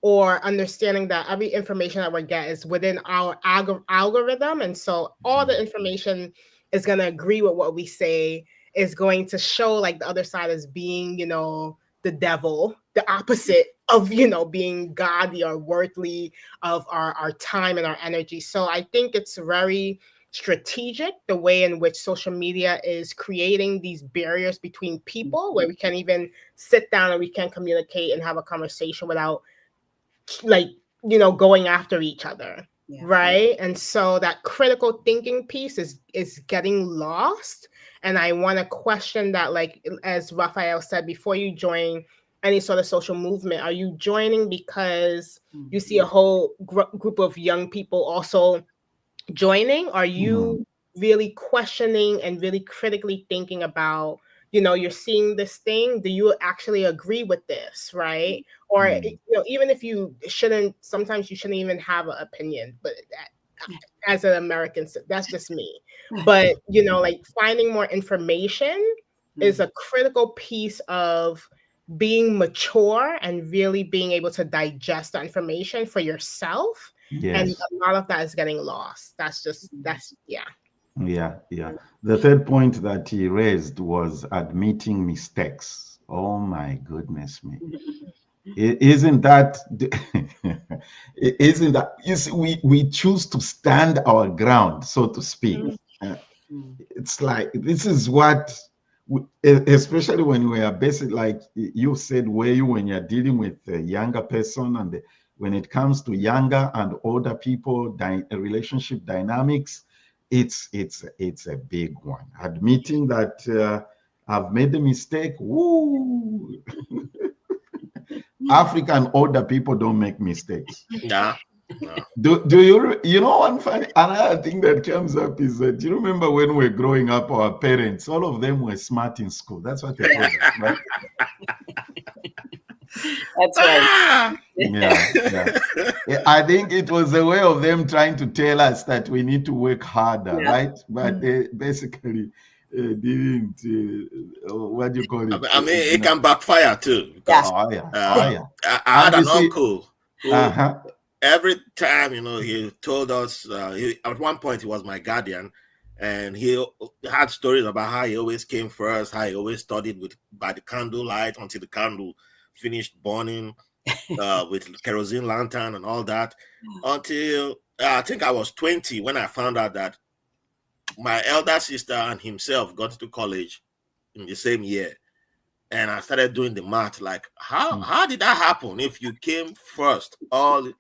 or understanding that every information that we get is within our algorithm, and so all the information is going to agree with what we say, is going to show like the other side as being the devil, the opposite of being godly or worthy of our time and our energy. So I think it's very strategic the way in which social media is creating these barriers between people, where we can't even sit down and we can't communicate and have a conversation without like going after each other. Right. And so that critical thinking piece is getting lost. And I want to question that, like, as Rapael said, before you join any sort of social movement, are you joining because you see a whole group of young people also joining? Are you really questioning and really critically thinking about, you're seeing this thing, do you actually agree with this, right? Or even if you shouldn't, sometimes you shouldn't even have an opinion, but as an American, that's just me. But like finding more information is a critical piece of being mature and really being able to digest the information for yourself. And a lot of that is getting lost. Yeah. The third point that he raised was admitting mistakes. Oh my goodness me. Isn't that you see, we choose to stand our ground, so to speak. It's like, this is what especially when we are basically, like you said, when you're dealing with a younger person, and when it comes to younger and older people, relationship dynamics, it's a big one. Admitting that I've made a mistake. Woo! African older people don't make mistakes. No. Do you one funny another thing that comes up is that, do you remember when we were growing up, our parents, all of them were smart in school? That's what they told us, right? That's right. Yeah. I think it was a way of them trying to tell us that we need to work harder, right? But they basically didn't. What do you call it? I mean, it can backfire too. Because, I had an uncle who, every time he told us. At one point, he was my guardian, And he had stories about how he always came first, how he always studied by the candlelight until the candle finished burning, with kerosene lantern and all that, until I think I was 20 when I found out that my elder sister and himself got to college in the same year. And I started doing the math, like how did that happen if you came first all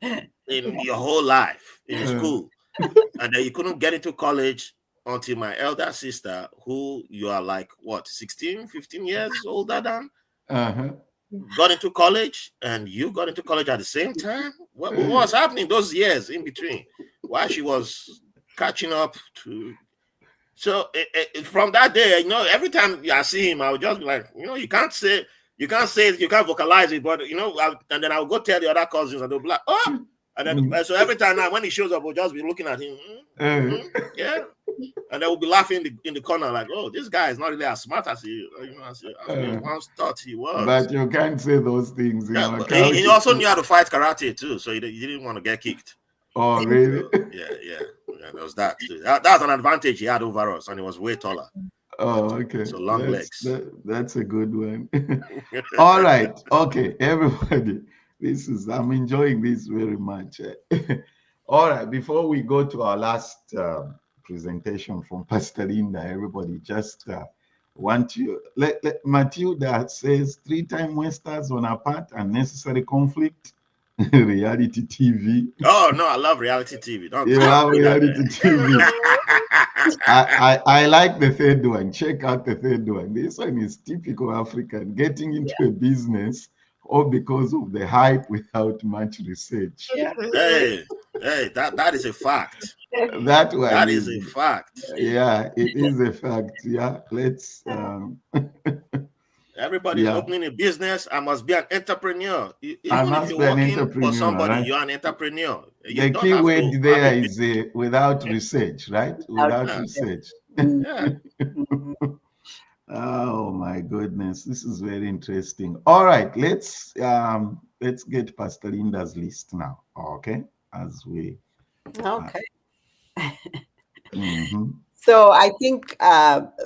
in your whole life in school, and then you couldn't get into college until my elder sister, who you are like what, 16, 15 years older than, got into college, and you got into college at the same time? What was happening those years in between while she was catching up to? So from that day, every time I see him, I would just be like, you can't vocalize it, but and then I would go tell the other cousins, and they'll be like, oh, and then so every time now when he shows up, we'll just be looking at him, yeah, and they will be laughing in the corner, like, oh, this guy is not really as smart as he, as we once thought he was. But you can't say those things. He also knew how to fight karate too, so he didn't want to get kicked. Oh, really? Yeah, there was that too. That's an advantage he had over us, and he was way taller. Oh, okay. So long legs. That's a good one. All right. Okay, everybody. I'm enjoying this very much. All right. Before we go to our last presentation from Pastor Linda, everybody just want you. Let Matilda says 3-time Westers on our part, unnecessary conflict. Reality TV. Oh no, I love reality TV. You love reality TV. I like the third one. Check out the third one. This one is typical African, getting into a business all because of the hype without much research. Hey, that is a fact. That is a fact. Yeah, it is a fact. Yeah, let's. Everybody's opening a business. I must be an entrepreneur. Even if you're working for somebody, right? You're an entrepreneur. The key word there is without research, right? Without research. Yeah. Oh my goodness, this is very interesting. All right, let's get Pastor Linda's list now. Okay, as we. Okay. Mm-hmm. So I think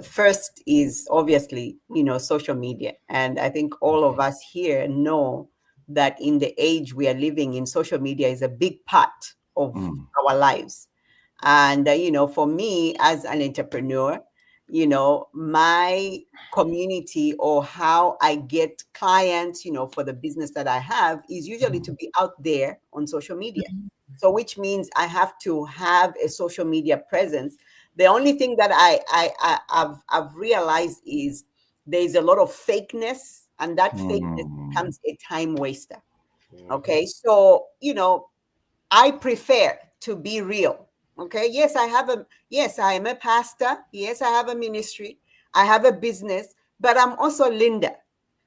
first is obviously, social media. And I think all of us here know that in the age we are living in, social media is a big part of our lives. And, for me as an entrepreneur, my community or how I get clients, for the business that I have is usually to be out there on social media. So which means I have to have a social media presence. The only thing that I've realized is there's a lot of fakeness, and that fakeness becomes a time waster. Okay, so I prefer to be real. Okay, yes, I am a pastor. Yes, I have a ministry. I have a business, but I'm also Linda.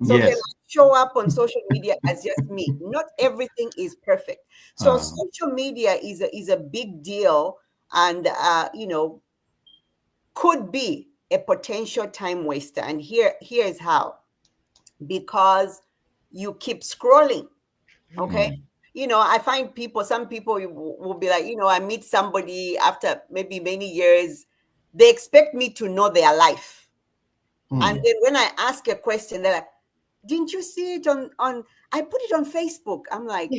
So can I show up on social media as just me? Not everything is perfect. So social media is a big deal, and could be a potential time waster. And here is how. Because you keep scrolling. Okay. I find some people will be like, I meet somebody after maybe many years, they expect me to know their life. And then when I ask a question, they're like, didn't you see it on I put it on Facebook. I'm like,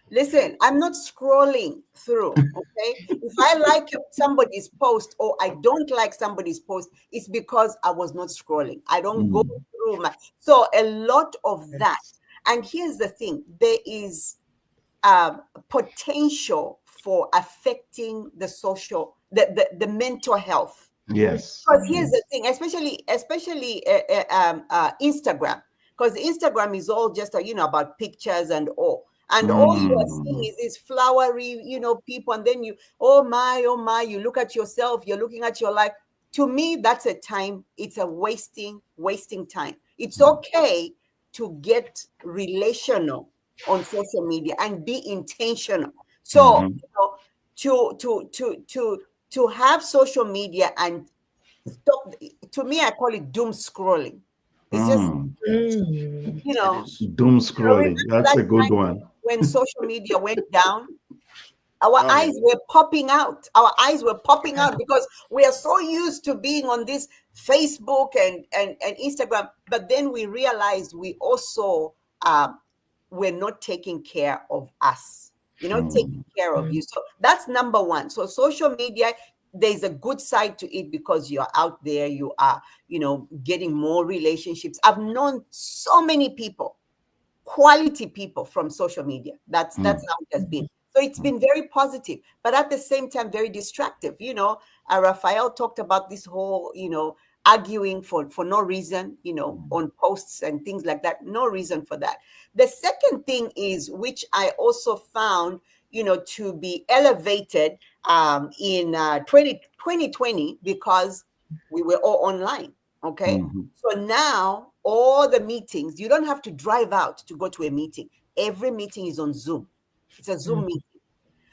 listen, I'm not scrolling through. Okay. If I like somebody's post or I don't like somebody's post, it's because I was not scrolling. I don't go through so a lot of that. And here's the thing, there is potential for affecting the the mental health. Yes. Because here's the thing, especially Instagram, because Instagram is all just about pictures and all. And all you are seeing is these flowery, people, and then you, oh my, you look at yourself, you're looking at your life. To me, that's it's a wasting time. It's okay to get relational on social media and be intentional. So to have social media and stop, to me, I call it doom scrolling. It's just doom scrolling. That's a good one. When social media went down, Our eyes were popping out. Our eyes were popping out because we are so used to being on this Facebook and Instagram. But then we realized we also we're not taking care of us, taking care of you. So that's number one. So social media, there's a good side to it because you're out there, you are, getting more relationships. I've known so many people, quality people from social media. That's how it has been. So it's been very positive, but at the same time, very destructive. Rapael talked about this whole, arguing for no reason, on posts and things like that. No reason for that. The second thing is, which I also found, to be elevated in 2020 because we were all online. Okay. So now all the meetings, you don't have to drive out to go to a meeting. Every meeting is on Zoom. It's a Zoom meeting.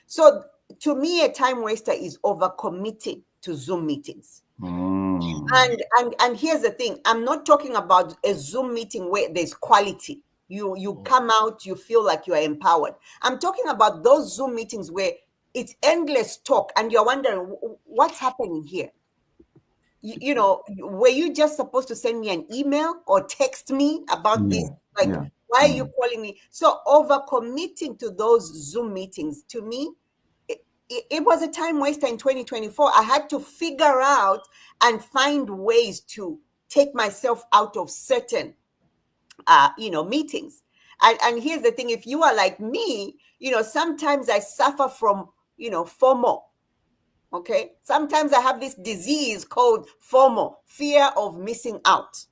So to me, a time waster is overcommitting to Zoom meetings. And here's the thing. I'm not talking about a Zoom meeting where there's quality. You come out, you feel like you are empowered. I'm talking about those Zoom meetings where it's endless talk and you're wondering what's happening here. Were you just supposed to send me an email or text me about this? Why are you calling me? So overcommitting to those Zoom meetings, to me, it was a time waster in 2024. I had to figure out and find ways to take myself out of certain, meetings. And here's the thing, if you are like me, sometimes I suffer from, FOMO. Okay. Sometimes I have this disease called FOMO, fear of missing out.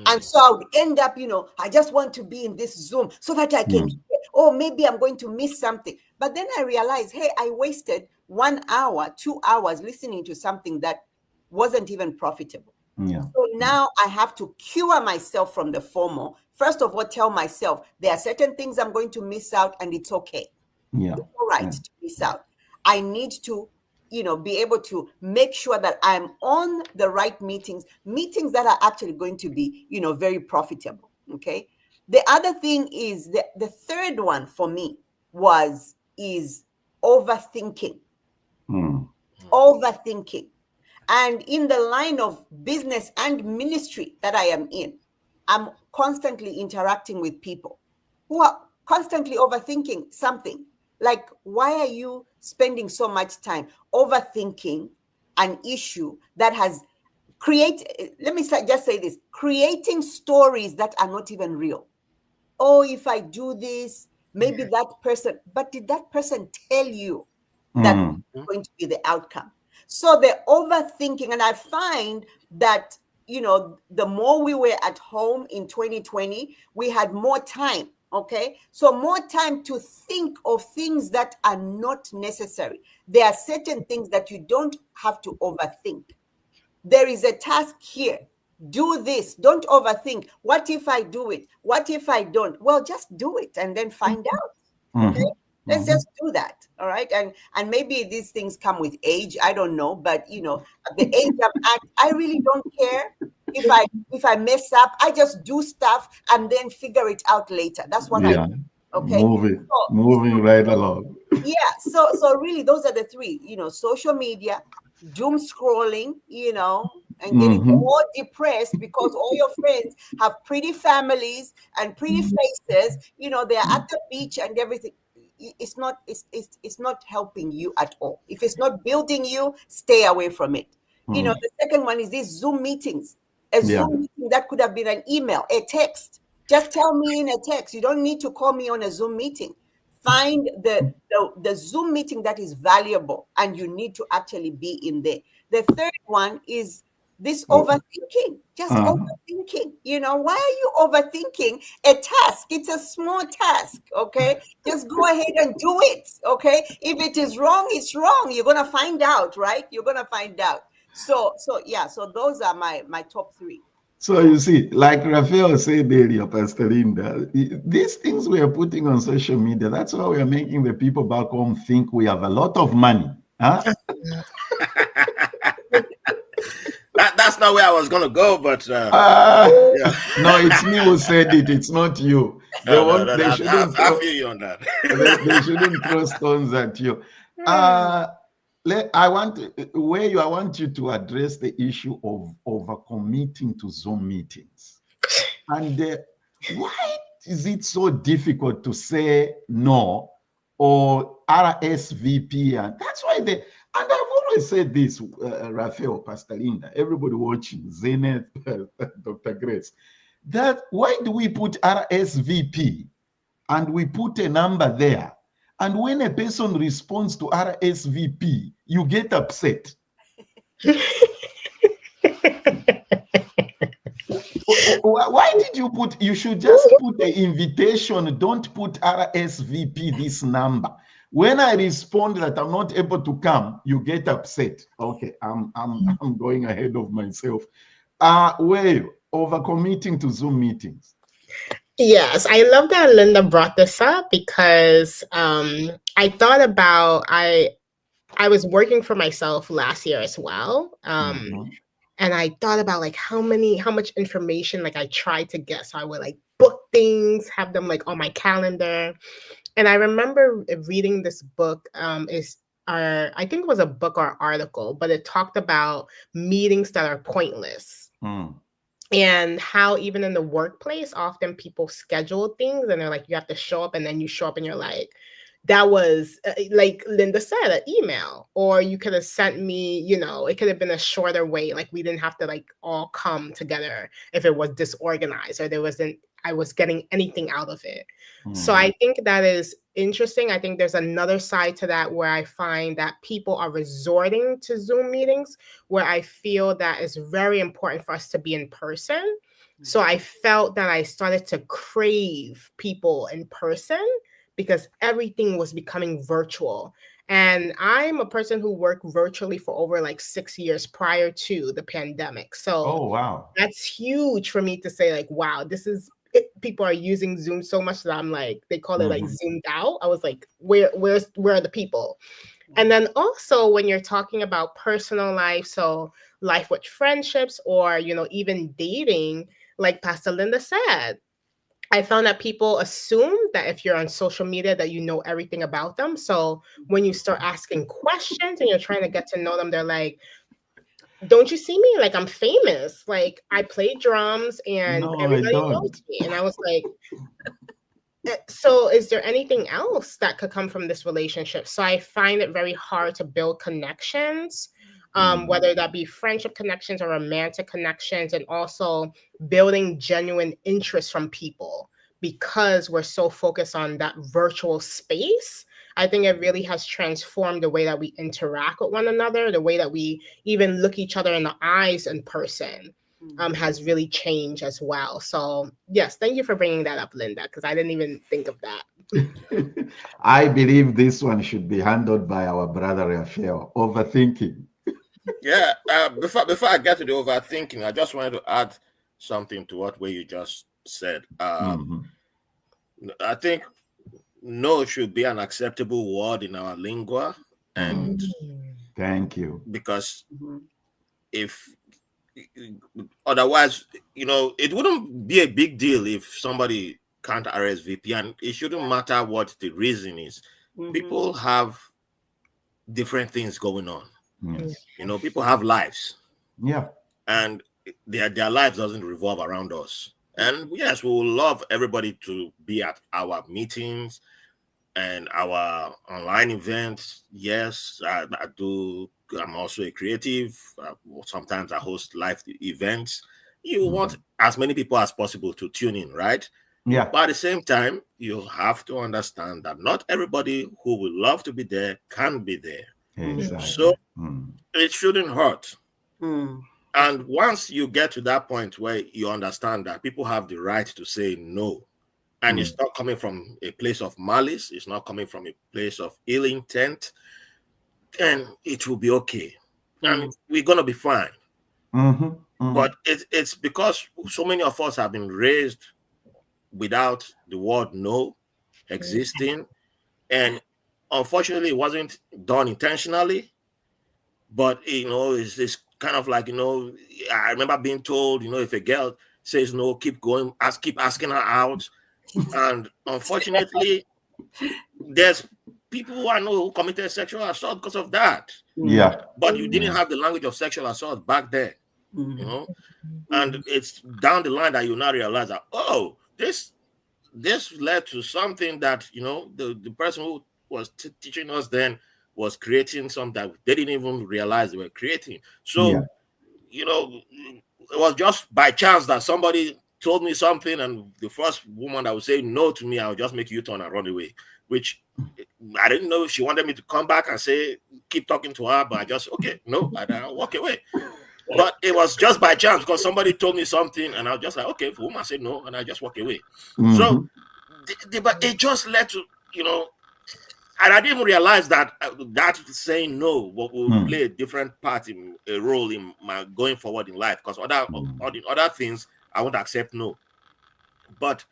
And so I would end up, I just want to be in this Zoom so that I can, maybe I'm going to miss something. But then I realized, hey, I wasted 1 hour, 2 hours listening to something that wasn't even profitable. So now I have to cure myself from the FOMO. First of all, tell myself there are certain things I'm going to miss out and it's okay. It's all right to miss out. I need to be able to make sure that I'm on the right meetings that are actually going to be, very profitable. Okay. The other thing is the third one for me is overthinking. Overthinking. And in the line of business and ministry that I am in, I'm constantly interacting with people who are constantly overthinking something. Like, why are you spending so much time overthinking an issue that has just say this, creating stories that are not even real? Oh, if I do this, maybe that person, but did that person tell you that it's going to be the outcome? So the overthinking, and I find that, the more we were at home in 2020, we had more time. Okay, so more time to think of things that are not necessary. There are certain things that you don't have to overthink. There is a task here. Do this. Don't overthink. What if I do it? What if I don't? Well, just do it and then find out. Okay, let's just do that. All right, and maybe these things come with age. I don't know, but at the age I'm at, I really don't care. If I mess up, I just do stuff and then figure it out later. That's what I do. Okay. Moving right along. Yeah. So really those are the three, social media, doom scrolling, and getting more depressed because all your friends have pretty families and pretty faces, they're at the beach and everything. It's not helping you at all. If it's not building you, stay away from it. The second one is these Zoom meetings. A Zoom meeting that could have been an email, a text. Just tell me in a text. You don't need to call me on a Zoom meeting. Find the Zoom meeting that is valuable and you need to actually be in there. The third one is this overthinking. Just overthinking. Why are you overthinking a task? It's a small task. Okay. Just go ahead and do it. Okay. If it is wrong, it's wrong. You're going to find out, right? You're going to find out. So those are my top three. So you see, like Rafael said earlier, Pastor Linda, these things we are putting on social media, that's why we are making the people back home think we have a lot of money. Huh? That's not where I was going to go, but... No, it's me who said it. It's not you. They shouldn't I feel you on that. they shouldn't throw stones at you. I want you to address the issue of overcommitting to Zoom meetings. And why is it so difficult to say no or RSVP? And that's why and I've always said this, Rafael, Pastor Linda, everybody watching, Zenith, Dr. Grace, that why do we put RSVP and we put a number there? And when a person responds to RSVP, you get upset. Why did you put? You should just put the invitation. Don't put RSVP, this number. When I respond that I'm not able to come, you get upset. Okay, I'm going ahead of myself. Weyi, overcommitting to Zoom meetings. Yes, I love that Linda brought this up because I thought about I was working for myself last year as well. And I thought about like how much information like I tried to get. So I would like book things, have them like on my calendar. And I remember reading this book, I think it was a book or article, but it talked about meetings that are pointless. And how even in the workplace, often people schedule things and they're like, you have to show up, and then you show up and you're like, that was like Linda said, an email, or you could have sent me, it could have been a shorter way. Like we didn't have to like all come together if it was disorganized or I was getting anything out of it. So I think that is interesting. I think there's another side to that where I find that people are resorting to Zoom meetings where I feel that it's very important for us to be in person. So I felt that I started to crave people in person because everything was becoming virtual. And I'm a person who worked virtually for over like 6 years prior to the pandemic. So that's huge for me to say like, wow, people are using Zoom so much that I'm like, they call it like zoomed out. I was like, where are the people? And then also when you're talking about personal life, so life with friendships or, even dating, like Pastor Linda said, I found that people assume that if you're on social media that you know everything about them. So when you start asking questions and you're trying to get to know them, they're like, don't you see me? Like I'm famous. Like I play drums and everybody knows me. And I was like, so is there anything else that could come from this relationship? So I find it very hard to build connections, whether that be friendship connections or romantic connections, and also building genuine interest from people because we're so focused on that virtual space. I think it really has transformed the way that we interact with one another, the way that we even look each other in the eyes in person. Has really changed as well. So yes, thank you for bringing that up, Linda, because I didn't even think of that. I believe this one should be handled by our brother Rafael. Overthinking. Yeah. Before I get to the overthinking, I just wanted to add something to what you just said. I think no should be an acceptable word in our lingua, and thank you. Because if otherwise, it wouldn't be a big deal if somebody can't RSVP, and it shouldn't matter what the reason is. People have different things going on. People have lives. Yeah. And their lives doesn't revolve around us. And yes, we will love everybody to be at our meetings and our online events. Yes, I do. I'm also a creative. Sometimes I host live events. You want as many people as possible to tune in, right? Yeah. But at the same time, you have to understand that not everybody who would love to be there can be there. Exactly. So it shouldn't hurt. And once you get to that point where you understand that people have the right to say no, and it's not coming from a place of malice, it's not coming from a place of ill intent, then it will be okay. And we're going to be fine. But it's because so many of us have been raised without the word no existing. And unfortunately, it wasn't done intentionally. But, it's kind of like, I remember being told, if a girl says no, keep going, keep asking her out. And unfortunately, there's people who I know who committed sexual assault because of that. Yeah. But you didn't have the language of sexual assault back then, you know. And it's down the line that you now realize that, oh, this led to something that, you know, the person who was teaching us then was creating something that they didn't even realize they were creating. So, you know, it was just by chance that somebody told me something, and the first woman that would say no to me, I would just make U-turn and run away, which I didn't know if she wanted me to come back and say, keep talking to her, but I just, okay, no, I'll walk away. But it was just by chance because somebody told me something, and I was just like, okay, if the woman said no, and I just walk away. So, but it just led to, you know, and I didn't realize that that saying no will play a different part in a role in my going forward in life. Because other things I won't accept no, but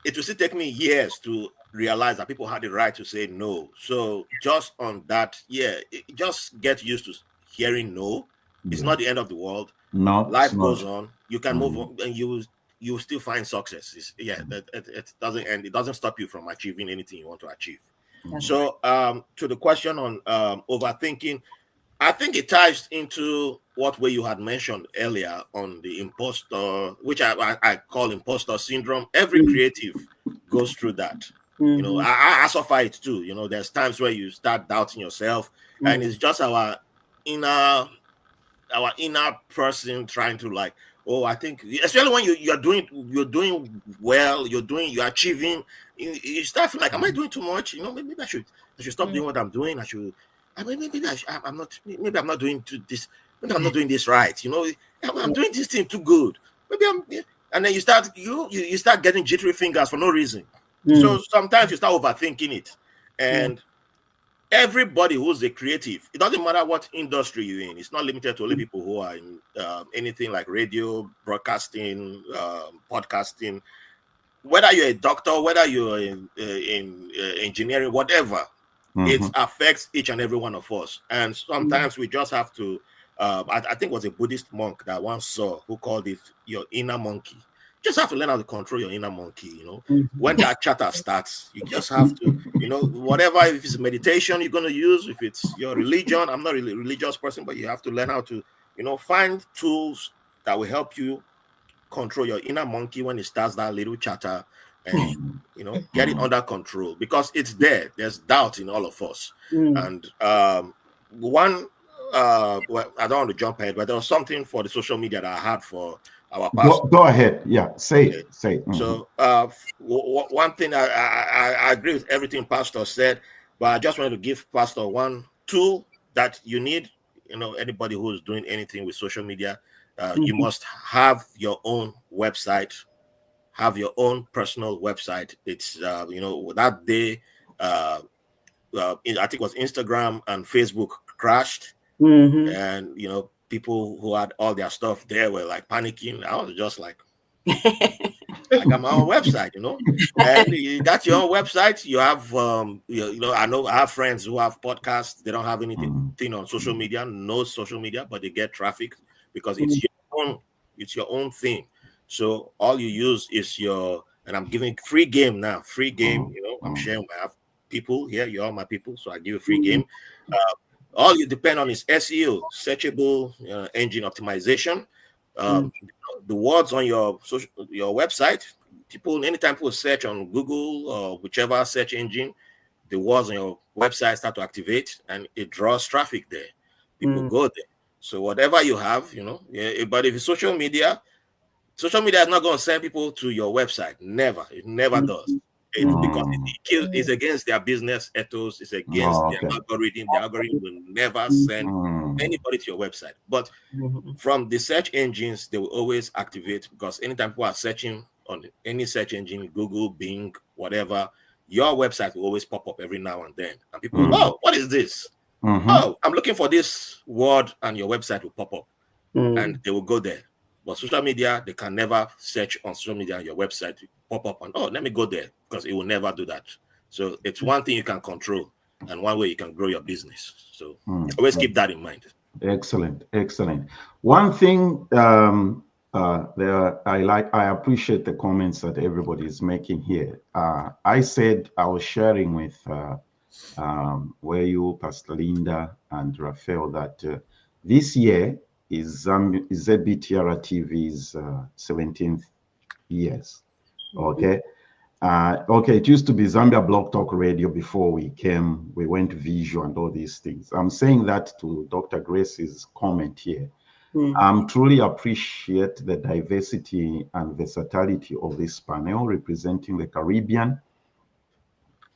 it will still take me years to realize that people had the right to say no. So just on that, just get used to hearing no. It's not the end of the world. No, life goes on. You can move on, and you will still find success. It doesn't end. It doesn't stop you from achieving anything you want to achieve. So to the question on overthinking, I think it ties into what way you had mentioned earlier on the imposter, which I call imposter syndrome. Every creative goes through that. You know, I suffer it too. You know, there's times where you start doubting yourself, and it's just our inner person trying to, like, oh, I think, especially when you're doing well, you're achieving, you start feeling like, am I doing too much? You know, maybe I should stop doing what I'm doing. Maybe I'm not doing this. Maybe I'm not doing this right. You know, I'm doing this thing too good. And then you start getting jittery fingers for no reason. So sometimes you start overthinking it, and everybody who's a creative, it doesn't matter what industry you're in. It's not limited to only people who are in anything like radio, broadcasting, podcasting. Whether you're a doctor, whether you're in engineering, whatever, it affects each and every one of us. And sometimes we just have to. I think it was a Buddhist monk that I once saw who called it your inner monkey. Just have to learn how to control your inner monkey, you know. When that chatter starts, you just have to, you know, whatever, if it's meditation you're going to use, if it's your religion, I'm not really a religious person, but you have to learn how to, you know, find tools that will help you control your inner monkey when it starts that little chatter, and, you know, get it under control, because it's there. There's doubt in all of us. And well, I don't want to jump ahead, but there was something for the social media that I had for our pastor. Go ahead. Yeah, say. So one thing, I agree with everything Pastor said, but I just wanted to give Pastor one tool that you need. You know, anybody who's doing anything with social media, you must have your own website, have your own personal website. It's you know, that day I think it was Instagram and Facebook crashed, and, you know, people who had all their stuff there were like panicking. I was just like, I got my own website, you know. And that's your own website. You have you know, I have friends who have podcasts. They don't have anything on social media, no social media, but they get traffic because it's your own thing. So all you use is your, and I'm giving free game now, free game, you know. I'm sharing my people here, you're all my people, so I give you a free game. All you depend on is SEO, searchable engine optimization. The words on your website, anytime people search on Google or whichever search engine, the words on your website start to activate, and it draws traffic there. People go there. So whatever you have, you know, but if it's social media is not going to send people to your website. Never. It never does. Because it's against their business ethos. It's against their algorithm. The algorithm will never send anybody to your website. But from the search engines, they will always activate, because anytime people are searching on any search engine, Google, Bing, whatever, your website will always pop up every now and then. And people will, oh, what is this? Oh, I'm looking for this word, and your website will pop up. And they will go there. But social media, they can never search on social media and your website pop up and, oh, let me go there, because it will never do that. So it's one thing you can control, and one way you can grow your business. So always keep that in mind. Excellent. One thing I appreciate the comments that everybody is making here. I said I was sharing with Weyi, Pastor Linda, and Rafael that this year is ZBTR TV's 17th years. Okay. Okay, it used to be Zambia Blog Talk Radio before we went visual and all these things. I'm saying that to Dr. Grace's comment here. Truly appreciate the diversity and versatility of this panel representing the Caribbean,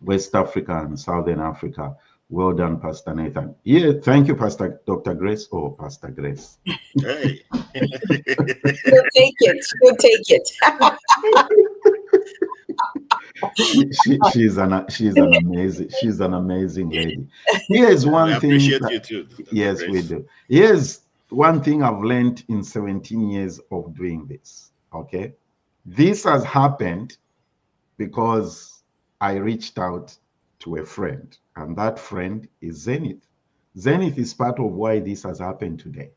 West Africa, and Southern Africa. Well done, Pastor Nathan. Yeah, thank you, Pastor Dr. Grace or Pastor Grace. Hey. She'll take it. She'll take it. She's an amazing lady. Here's one thing. Appreciate you too. Yes, Grace. we do. Here's one thing I've learned in 17 years of doing this. Okay, this has happened because I reached out to a friend, and that friend is Zenith. Zenith is part of why this has happened today.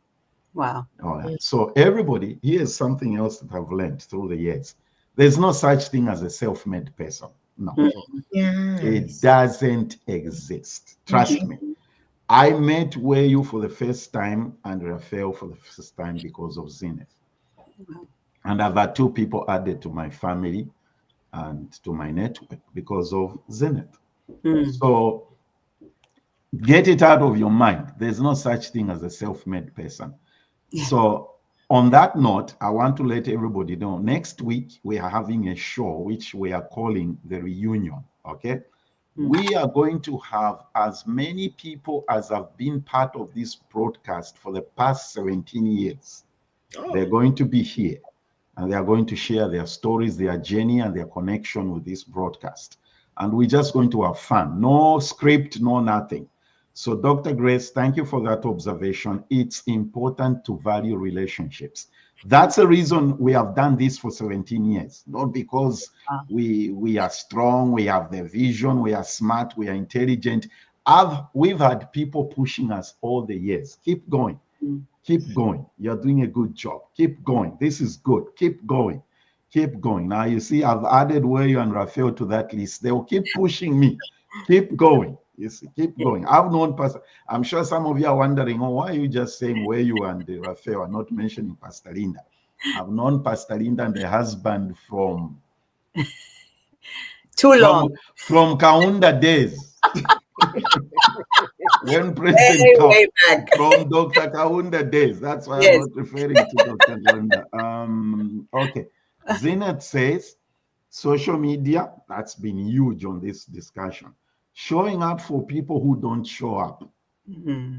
Wow. All right. So everybody, here's something else that I've learned through the years. There's no such thing as a self-made person. No, it doesn't exist. Trust me. I met Weyi for the first time and Rafael for the first time because of Zenith. And I've had 2 people added to my family and to my network because of Zenith. So get it out of your mind. There's no such thing as a self-made person. So on that note, I want to let everybody know next week we are having a show which we are calling the reunion. Okay. We are going to have as many people as have been part of this broadcast for the past 17 years. They're going to be here and they are going to share their stories, their journey, and their connection with this broadcast. And we're just going to have fun. No script, no nothing. So Dr. Grace, thank you for that observation. It's important to value relationships. That's the reason we have done this for 17 years, not because we are strong, we have the vision, we are smart, we are intelligent. We've had people pushing us all the years. Keep going. Keep going. You're doing a good job. Keep going. This is good. Keep going. Keep going. Now, you see, I've added Weyi and Rafael to that list. They will keep pushing me. Keep going. You see, keep going. I've known Pastor. I'm sure some of you are wondering, oh, why are you just saying Weyi and Rafael are not mentioning Pastor Linda? I've known Pastor Linda and the husband from too long. From Kaunda days. When President way back. From Dr. Kaunda days. That's why I'm not referring to Dr. Kaunda. Okay. Zenith says social media, that's been huge on this discussion. Showing up for people who don't show up.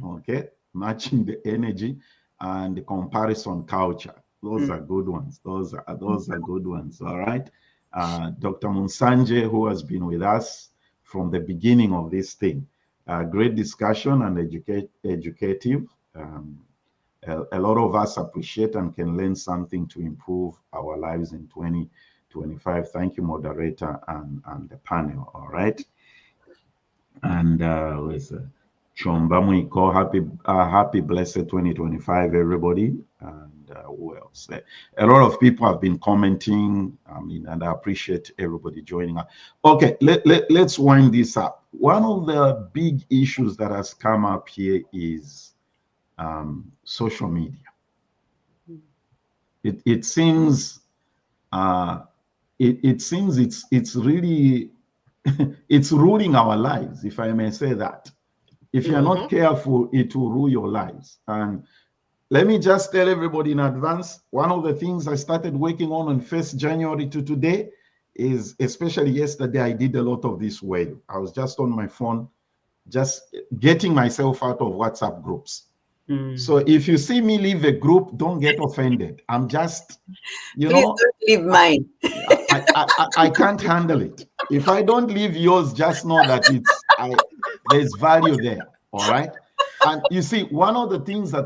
Okay. Matching the energy and the comparison culture. Those are good ones. Those are good ones. All right. Dr. Munsanje, who has been with us from the beginning of this thing. Great discussion and educative. A lot of us appreciate and can learn something to improve our lives in 2025. Thank you, moderator and the panel. All right. And with Chomba Mwiko, happy blessed 2025, everybody. And who else? A lot of people have been commenting. And I appreciate everybody joining us. Okay, let's wind this up. One of the big issues that has come up here is social media. It seems it's really it's ruling our lives, if I may say that. If you're not careful, it will rule your lives. And let me just tell everybody in advance, one of the things I started working on 1st January to today is, especially yesterday, I did a lot of this way. I was just on my phone, just getting myself out of WhatsApp groups. So if you see me leave a group, don't get offended. I'm just, Please don't leave mine. I can't handle it. If I don't leave yours, just know that there's value there. All right. And you see, one of the things that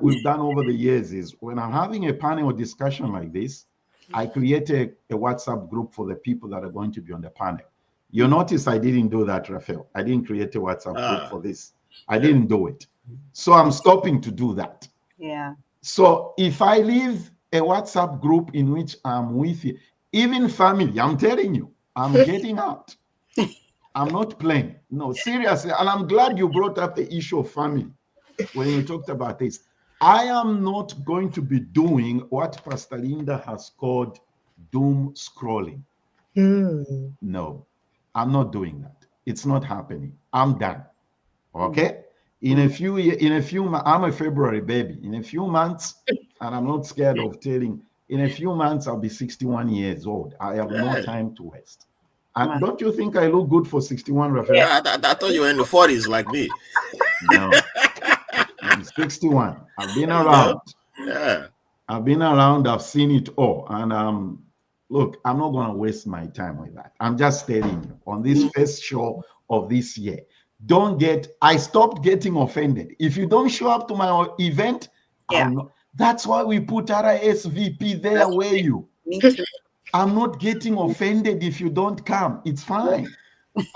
we've done over the years is when I'm having a panel discussion like this, I create a WhatsApp group for the people that are going to be on the panel. You notice I didn't do that, Rafael. I didn't create a WhatsApp group for this. I didn't do it. So I'm stopping to do that. Yeah. So if I leave a WhatsApp group in which I'm with you. Even family, I'm telling you, I'm getting out. I'm not playing. No, seriously. And I'm glad you brought up the issue of family when you talked about this. I am not going to be doing what Pastor Linda has called doom scrolling. No, I'm not doing that. It's not happening. I'm done. Okay? In a few months, I'm a February baby. In a few months, and I'm not scared of telling, in a few months, I'll be 61 years old. I have no time to waste. And don't you think I look good for 61, Rafael? Yeah, I thought you were in the 40s like me. No. I'm 61. I've been around. Yeah. I've been around. I've seen it all. And look, I'm not going to waste my time with that. I'm just telling you, on this first show of this year, I stopped getting offended. If you don't show up to my event, that's why we put RSVP there. Where you? Me too. I'm not getting offended if you don't come. It's fine.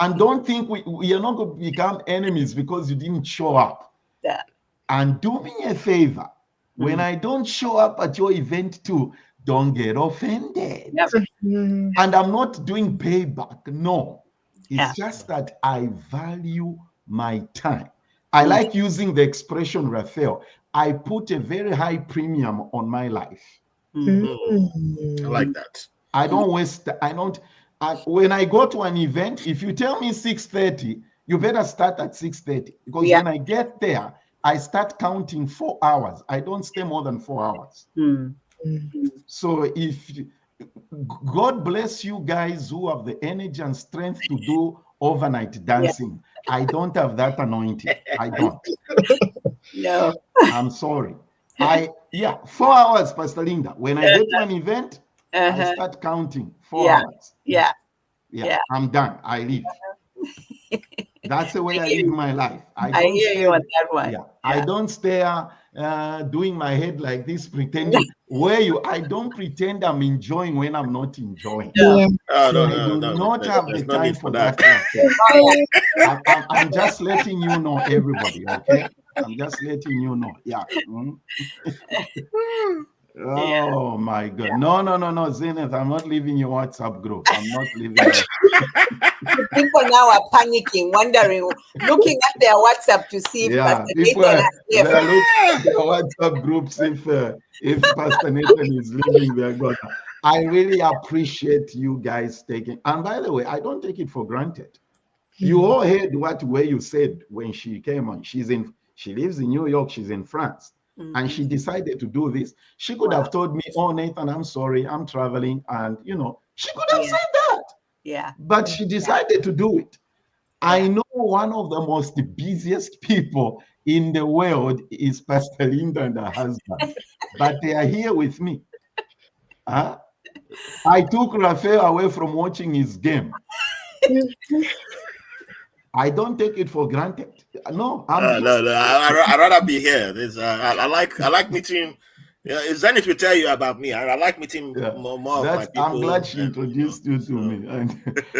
And don't think we are not going to become enemies because you didn't show up. Yeah. And do me a favor. When I don't show up at your event too, don't get offended. Yep. And I'm not doing payback. No. It's just that I value my time. I like using the expression, Rafael. I put a very high premium on my life. I like that. I don't waste. When I go to an event, if you tell me 6:30, you better start at 6:30 because when I get there, I start counting 4 hours. I don't stay more than 4 hours. So God bless you guys who have the energy and strength to do overnight dancing. I don't have that anointing. I don't. No. I'm sorry. 4 hours, Pastor Linda. When I get to an event, I start counting 4 hours. Yeah. I'm done. I leave. That's the way I live my life. I hear you on that one. I don't stay doing my head like this, pretending. I don't pretend I'm enjoying when I'm not enjoying. No, I do not have the time for that. I'm just letting you know, everybody. Okay, I'm just letting you know. Yeah. Oh my God! No, Zenith, I'm not leaving your WhatsApp group. I'm not leaving. People now are panicking, wondering, looking at their WhatsApp to see if Pastor people Nathan are looking at their WhatsApp groups if Pastor Nathan is leaving their God. I really appreciate you guys taking. And by the way, I don't take it for granted. You all heard what Weyi said when she came on. She lives in New York. She's in France. And she decided to do this. She could have told me, "Oh, Nathan, I'm sorry, I'm traveling." And, she could have said that. Yeah. But she decided to do it. I know one of the most busiest people in the world is Pastor Linda and her husband. But they are here with me. I took Rafael away from watching his game. I don't take it for granted. No, I'd rather be here. I like meeting. Zenith will tell you about me. I like meeting more of my people. I'm glad she introduced you to me.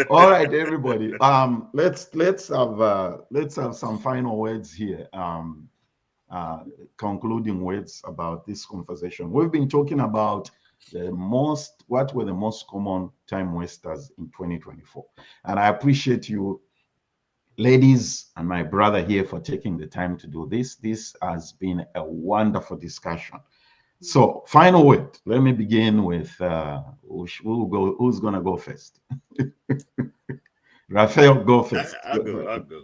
All right, everybody. Let's have some final words here. Concluding words about this conversation. We've been talking about what were the most common time wasters in 2024, and I appreciate you, ladies, and my brother here for taking the time to do this. This has been a wonderful discussion. So, final word. Let me begin with who's going to go first? Rafael, go first. I'll go.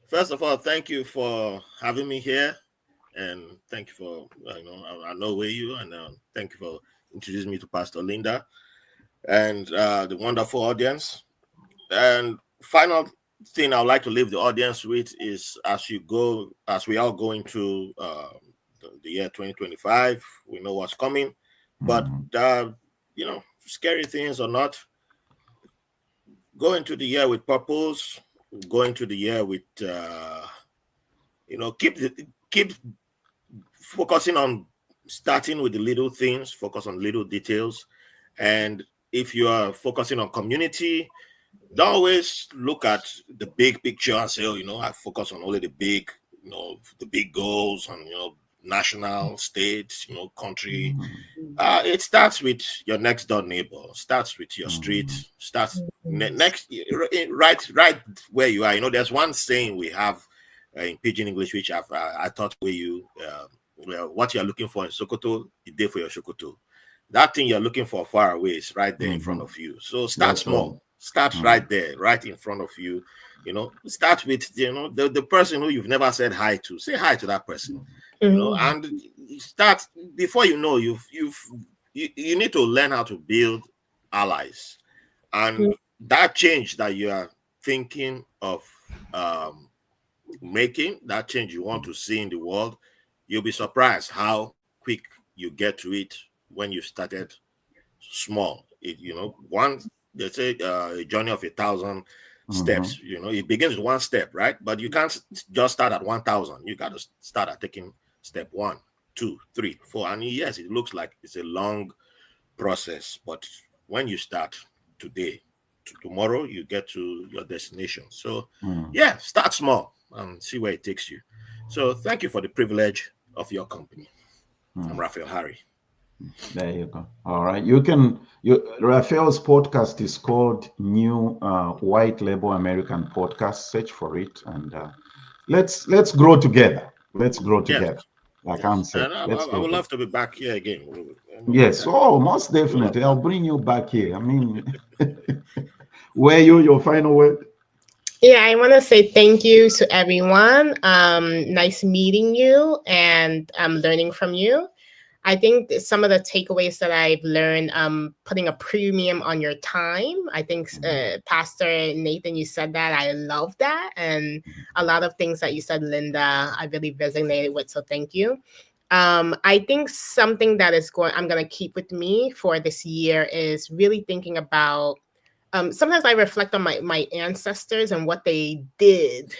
First of all, thank you for having me here, and thank you for I know where you are, and thank you for introducing me to Pastor Linda and the wonderful audience. And final thing I would like to leave the audience with is, as we are going to the year 2025, we know what's coming, but scary things or not, go into the year with purpose, go into the year with keep focusing on starting with the little things, focus on little details. And if you are focusing on community, don't always look at the big picture and say, I focus on only the big goals, and national, state, country. Mm, It starts with your next door neighbor, starts with your street, mm, starts next right where you are. There's one saying we have in Pidgin English, which I taught where what you're looking for in Sokoto, is there for your Sokoto. That thing you're looking for far away is right there in front of you. So start That's small. right. Start right there, right in front of you. Start with the person who you've never said hi to. Say hi to that person. And you start before you need to learn how to build allies, and that change that you are thinking of making, that change you want to see in the world, you'll be surprised how quick you get to it when you started small. One, they say a journey of 1,000 steps. It begins with one step, right? But you can't just start at 1,000. You got to start at taking step 1, 2, 3, 4. And yes, it looks like it's a long process, but when you start today, tomorrow you get to your destination. So yeah, start small and see where it takes you. So thank you for the privilege of your company. I'm Rapael Harry. There you go. All right. Rafael's podcast is called New White Label American Podcast. Search for it, and let's grow together. Let's grow together. Like I'm saying, and I would love to be back here again. Yes. Oh, most definitely. I'll bring you back here. I mean, where your final word? Yeah, I want to say thank you to everyone. Nice meeting you and learning from you. I think some of the takeaways that I've learned, putting a premium on your time. I think Pastor Nathan, you said that. I love that. And a lot of things that you said, Linda, I really resonated with. So thank you. I think something that I'm going to keep with me for this year is really thinking about, sometimes I reflect on my ancestors and what they did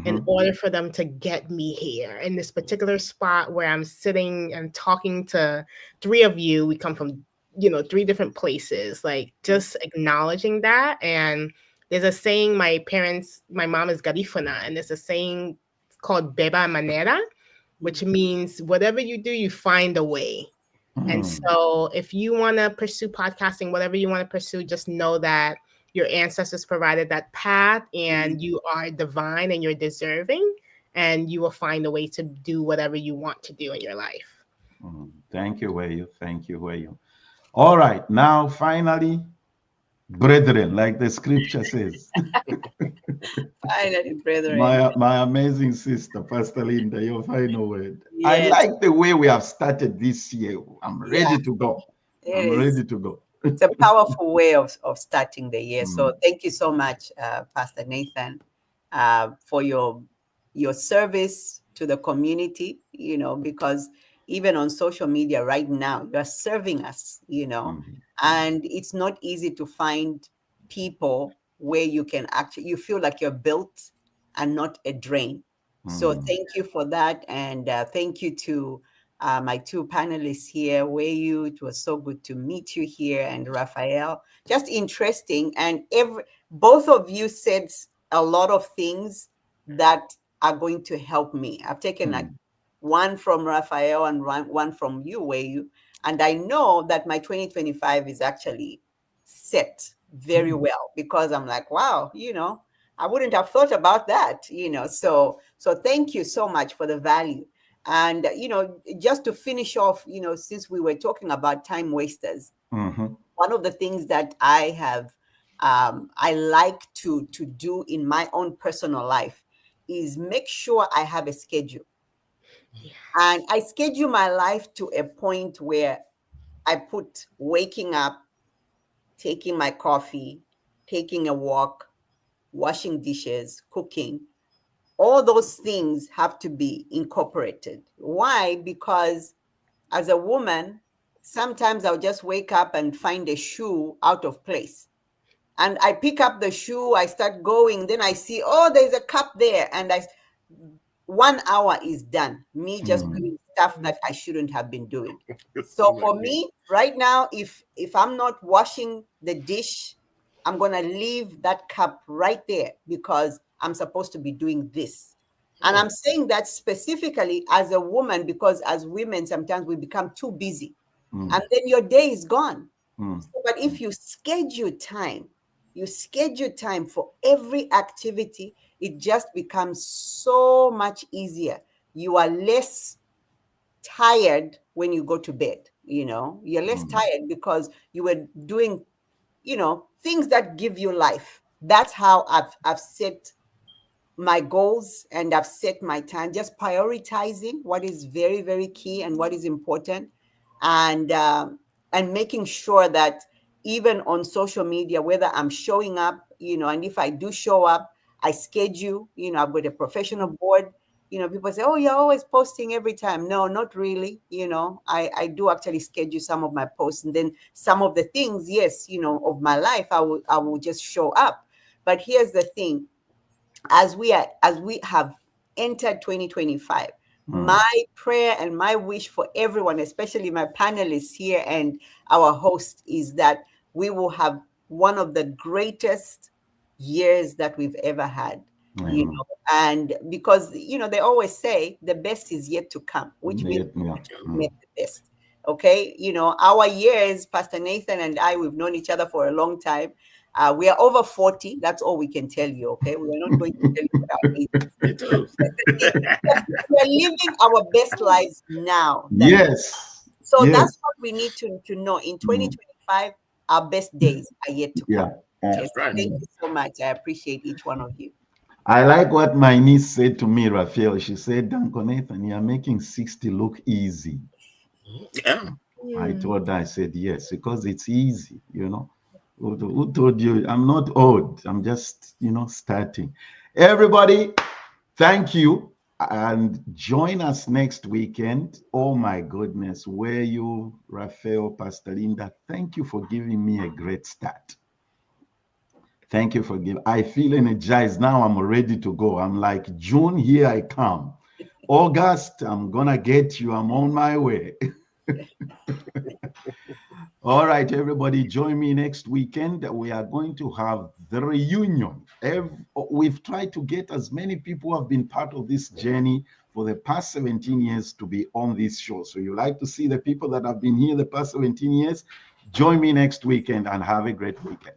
in order for them to get me here in this particular spot where I'm sitting and talking to 3 of you. We come from, 3 different places, like just acknowledging that. And there's a saying, my mom is Garifuna, and there's a saying called Beba Manera, which means whatever you do, you find a way. And so if you want to pursue podcasting, whatever you want to pursue, just know that your ancestors provided that path and you are divine and you're deserving, and you will find a way to do whatever you want to do in your life. Thank you, Weyi. Thank you, Weyi. All right. Now, finally, brethren, like the scripture says. Finally, brethren. My amazing sister, Pastor Linda, your final word. I Yes. like the way we have started this year. I'm ready to go. Ready to go. It's a powerful way of starting the year. So thank you so much, Pastor Nathan, for your service to the community, because even on social media right now, you are serving us, and it's not easy to find people where you feel like you're built and not a drain. So thank you for that. And thank you to my 2 panelists here, Weyi. It was so good to meet you here, and Rapael. Just interesting. And both of you said a lot of things that are going to help me. I've taken one from Rapael and one from you, Weyi. And I know that my 2025 is actually set very well, because I'm like, wow, I wouldn't have thought about that, So thank you so much for the value. And, just to finish off, since we were talking about time wasters, one of the things that I have, I like to do in my own personal life is make sure I have a schedule. Yes. And I schedule my life to a point where I put waking up, taking my coffee, taking a walk, washing dishes, cooking. All those things have to be incorporated. Why? Because as a woman, sometimes I'll just wake up and find a shoe out of place. And I pick up the shoe, I start going, then I see, oh, there's a cup there. And 1 hour is done. Me just doing stuff that I shouldn't have been doing. So for me, right now, if I'm not washing the dish, I'm going to leave that cup right there because I'm supposed to be doing this. And I'm saying that specifically as a woman, because as women, sometimes we become too busy and then your day is gone. So, but if you schedule time for every activity, it just becomes so much easier. You are less tired when you go to bed. You're less tired because you were doing, things that give you life. That's how I've set my goals, and I've set my time, just prioritizing what is very, very key and what is important, and making sure that even on social media, whether I'm showing up, and if I do show up, I schedule. I've got a professional board. People say, "Oh, you're always posting every time." No, not really. I do actually schedule some of my posts, and then some of the things, yes, of my life, I will just show up. But here's the thing. As we have entered 2025, my prayer and my wish for everyone, especially my panelists here and our host, is that we will have one of the greatest years that we've ever had. And because they always say the best is yet to come, which means make the best. Okay, our years, Pastor Nathan and I, we've known each other for a long time. We are over 40. That's all we can tell you. Okay, we are not going to tell you what our age is. We are living our best lives now. Yes. So that's what we need to know. In 2025, our best days are yet to come. That's right. Thank you so much. I appreciate each one of you. I like what my niece said to me, Rafael. She said, Uncle Nathan, you're making 60 look easy. Yeah. I told her, I said, yes, because it's easy, Who told you? I'm not old. I'm just, starting. Everybody, thank you. And join us next weekend. Oh, my goodness. Where you, Rafael, Pastor Linda, thank you for giving me a great start. Thank you for giving. I feel energized now. I'm ready to go. I'm like, June, here I come. August, I'm going to get you. I'm on my way. All right, everybody, join me next weekend. We are going to have the reunion. We've tried to get as many people who have been part of this journey for the past 17 years to be on this show. So you like to see the people that have been here the past 17 years? Join me next weekend and have a great weekend.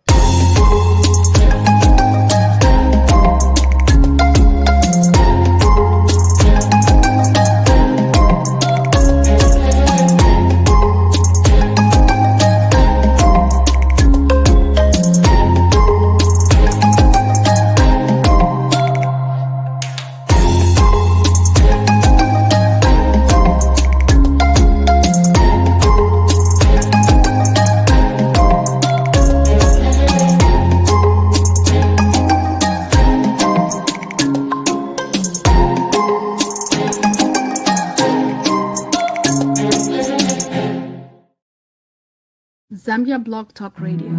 Zambia Blog Talk Radio.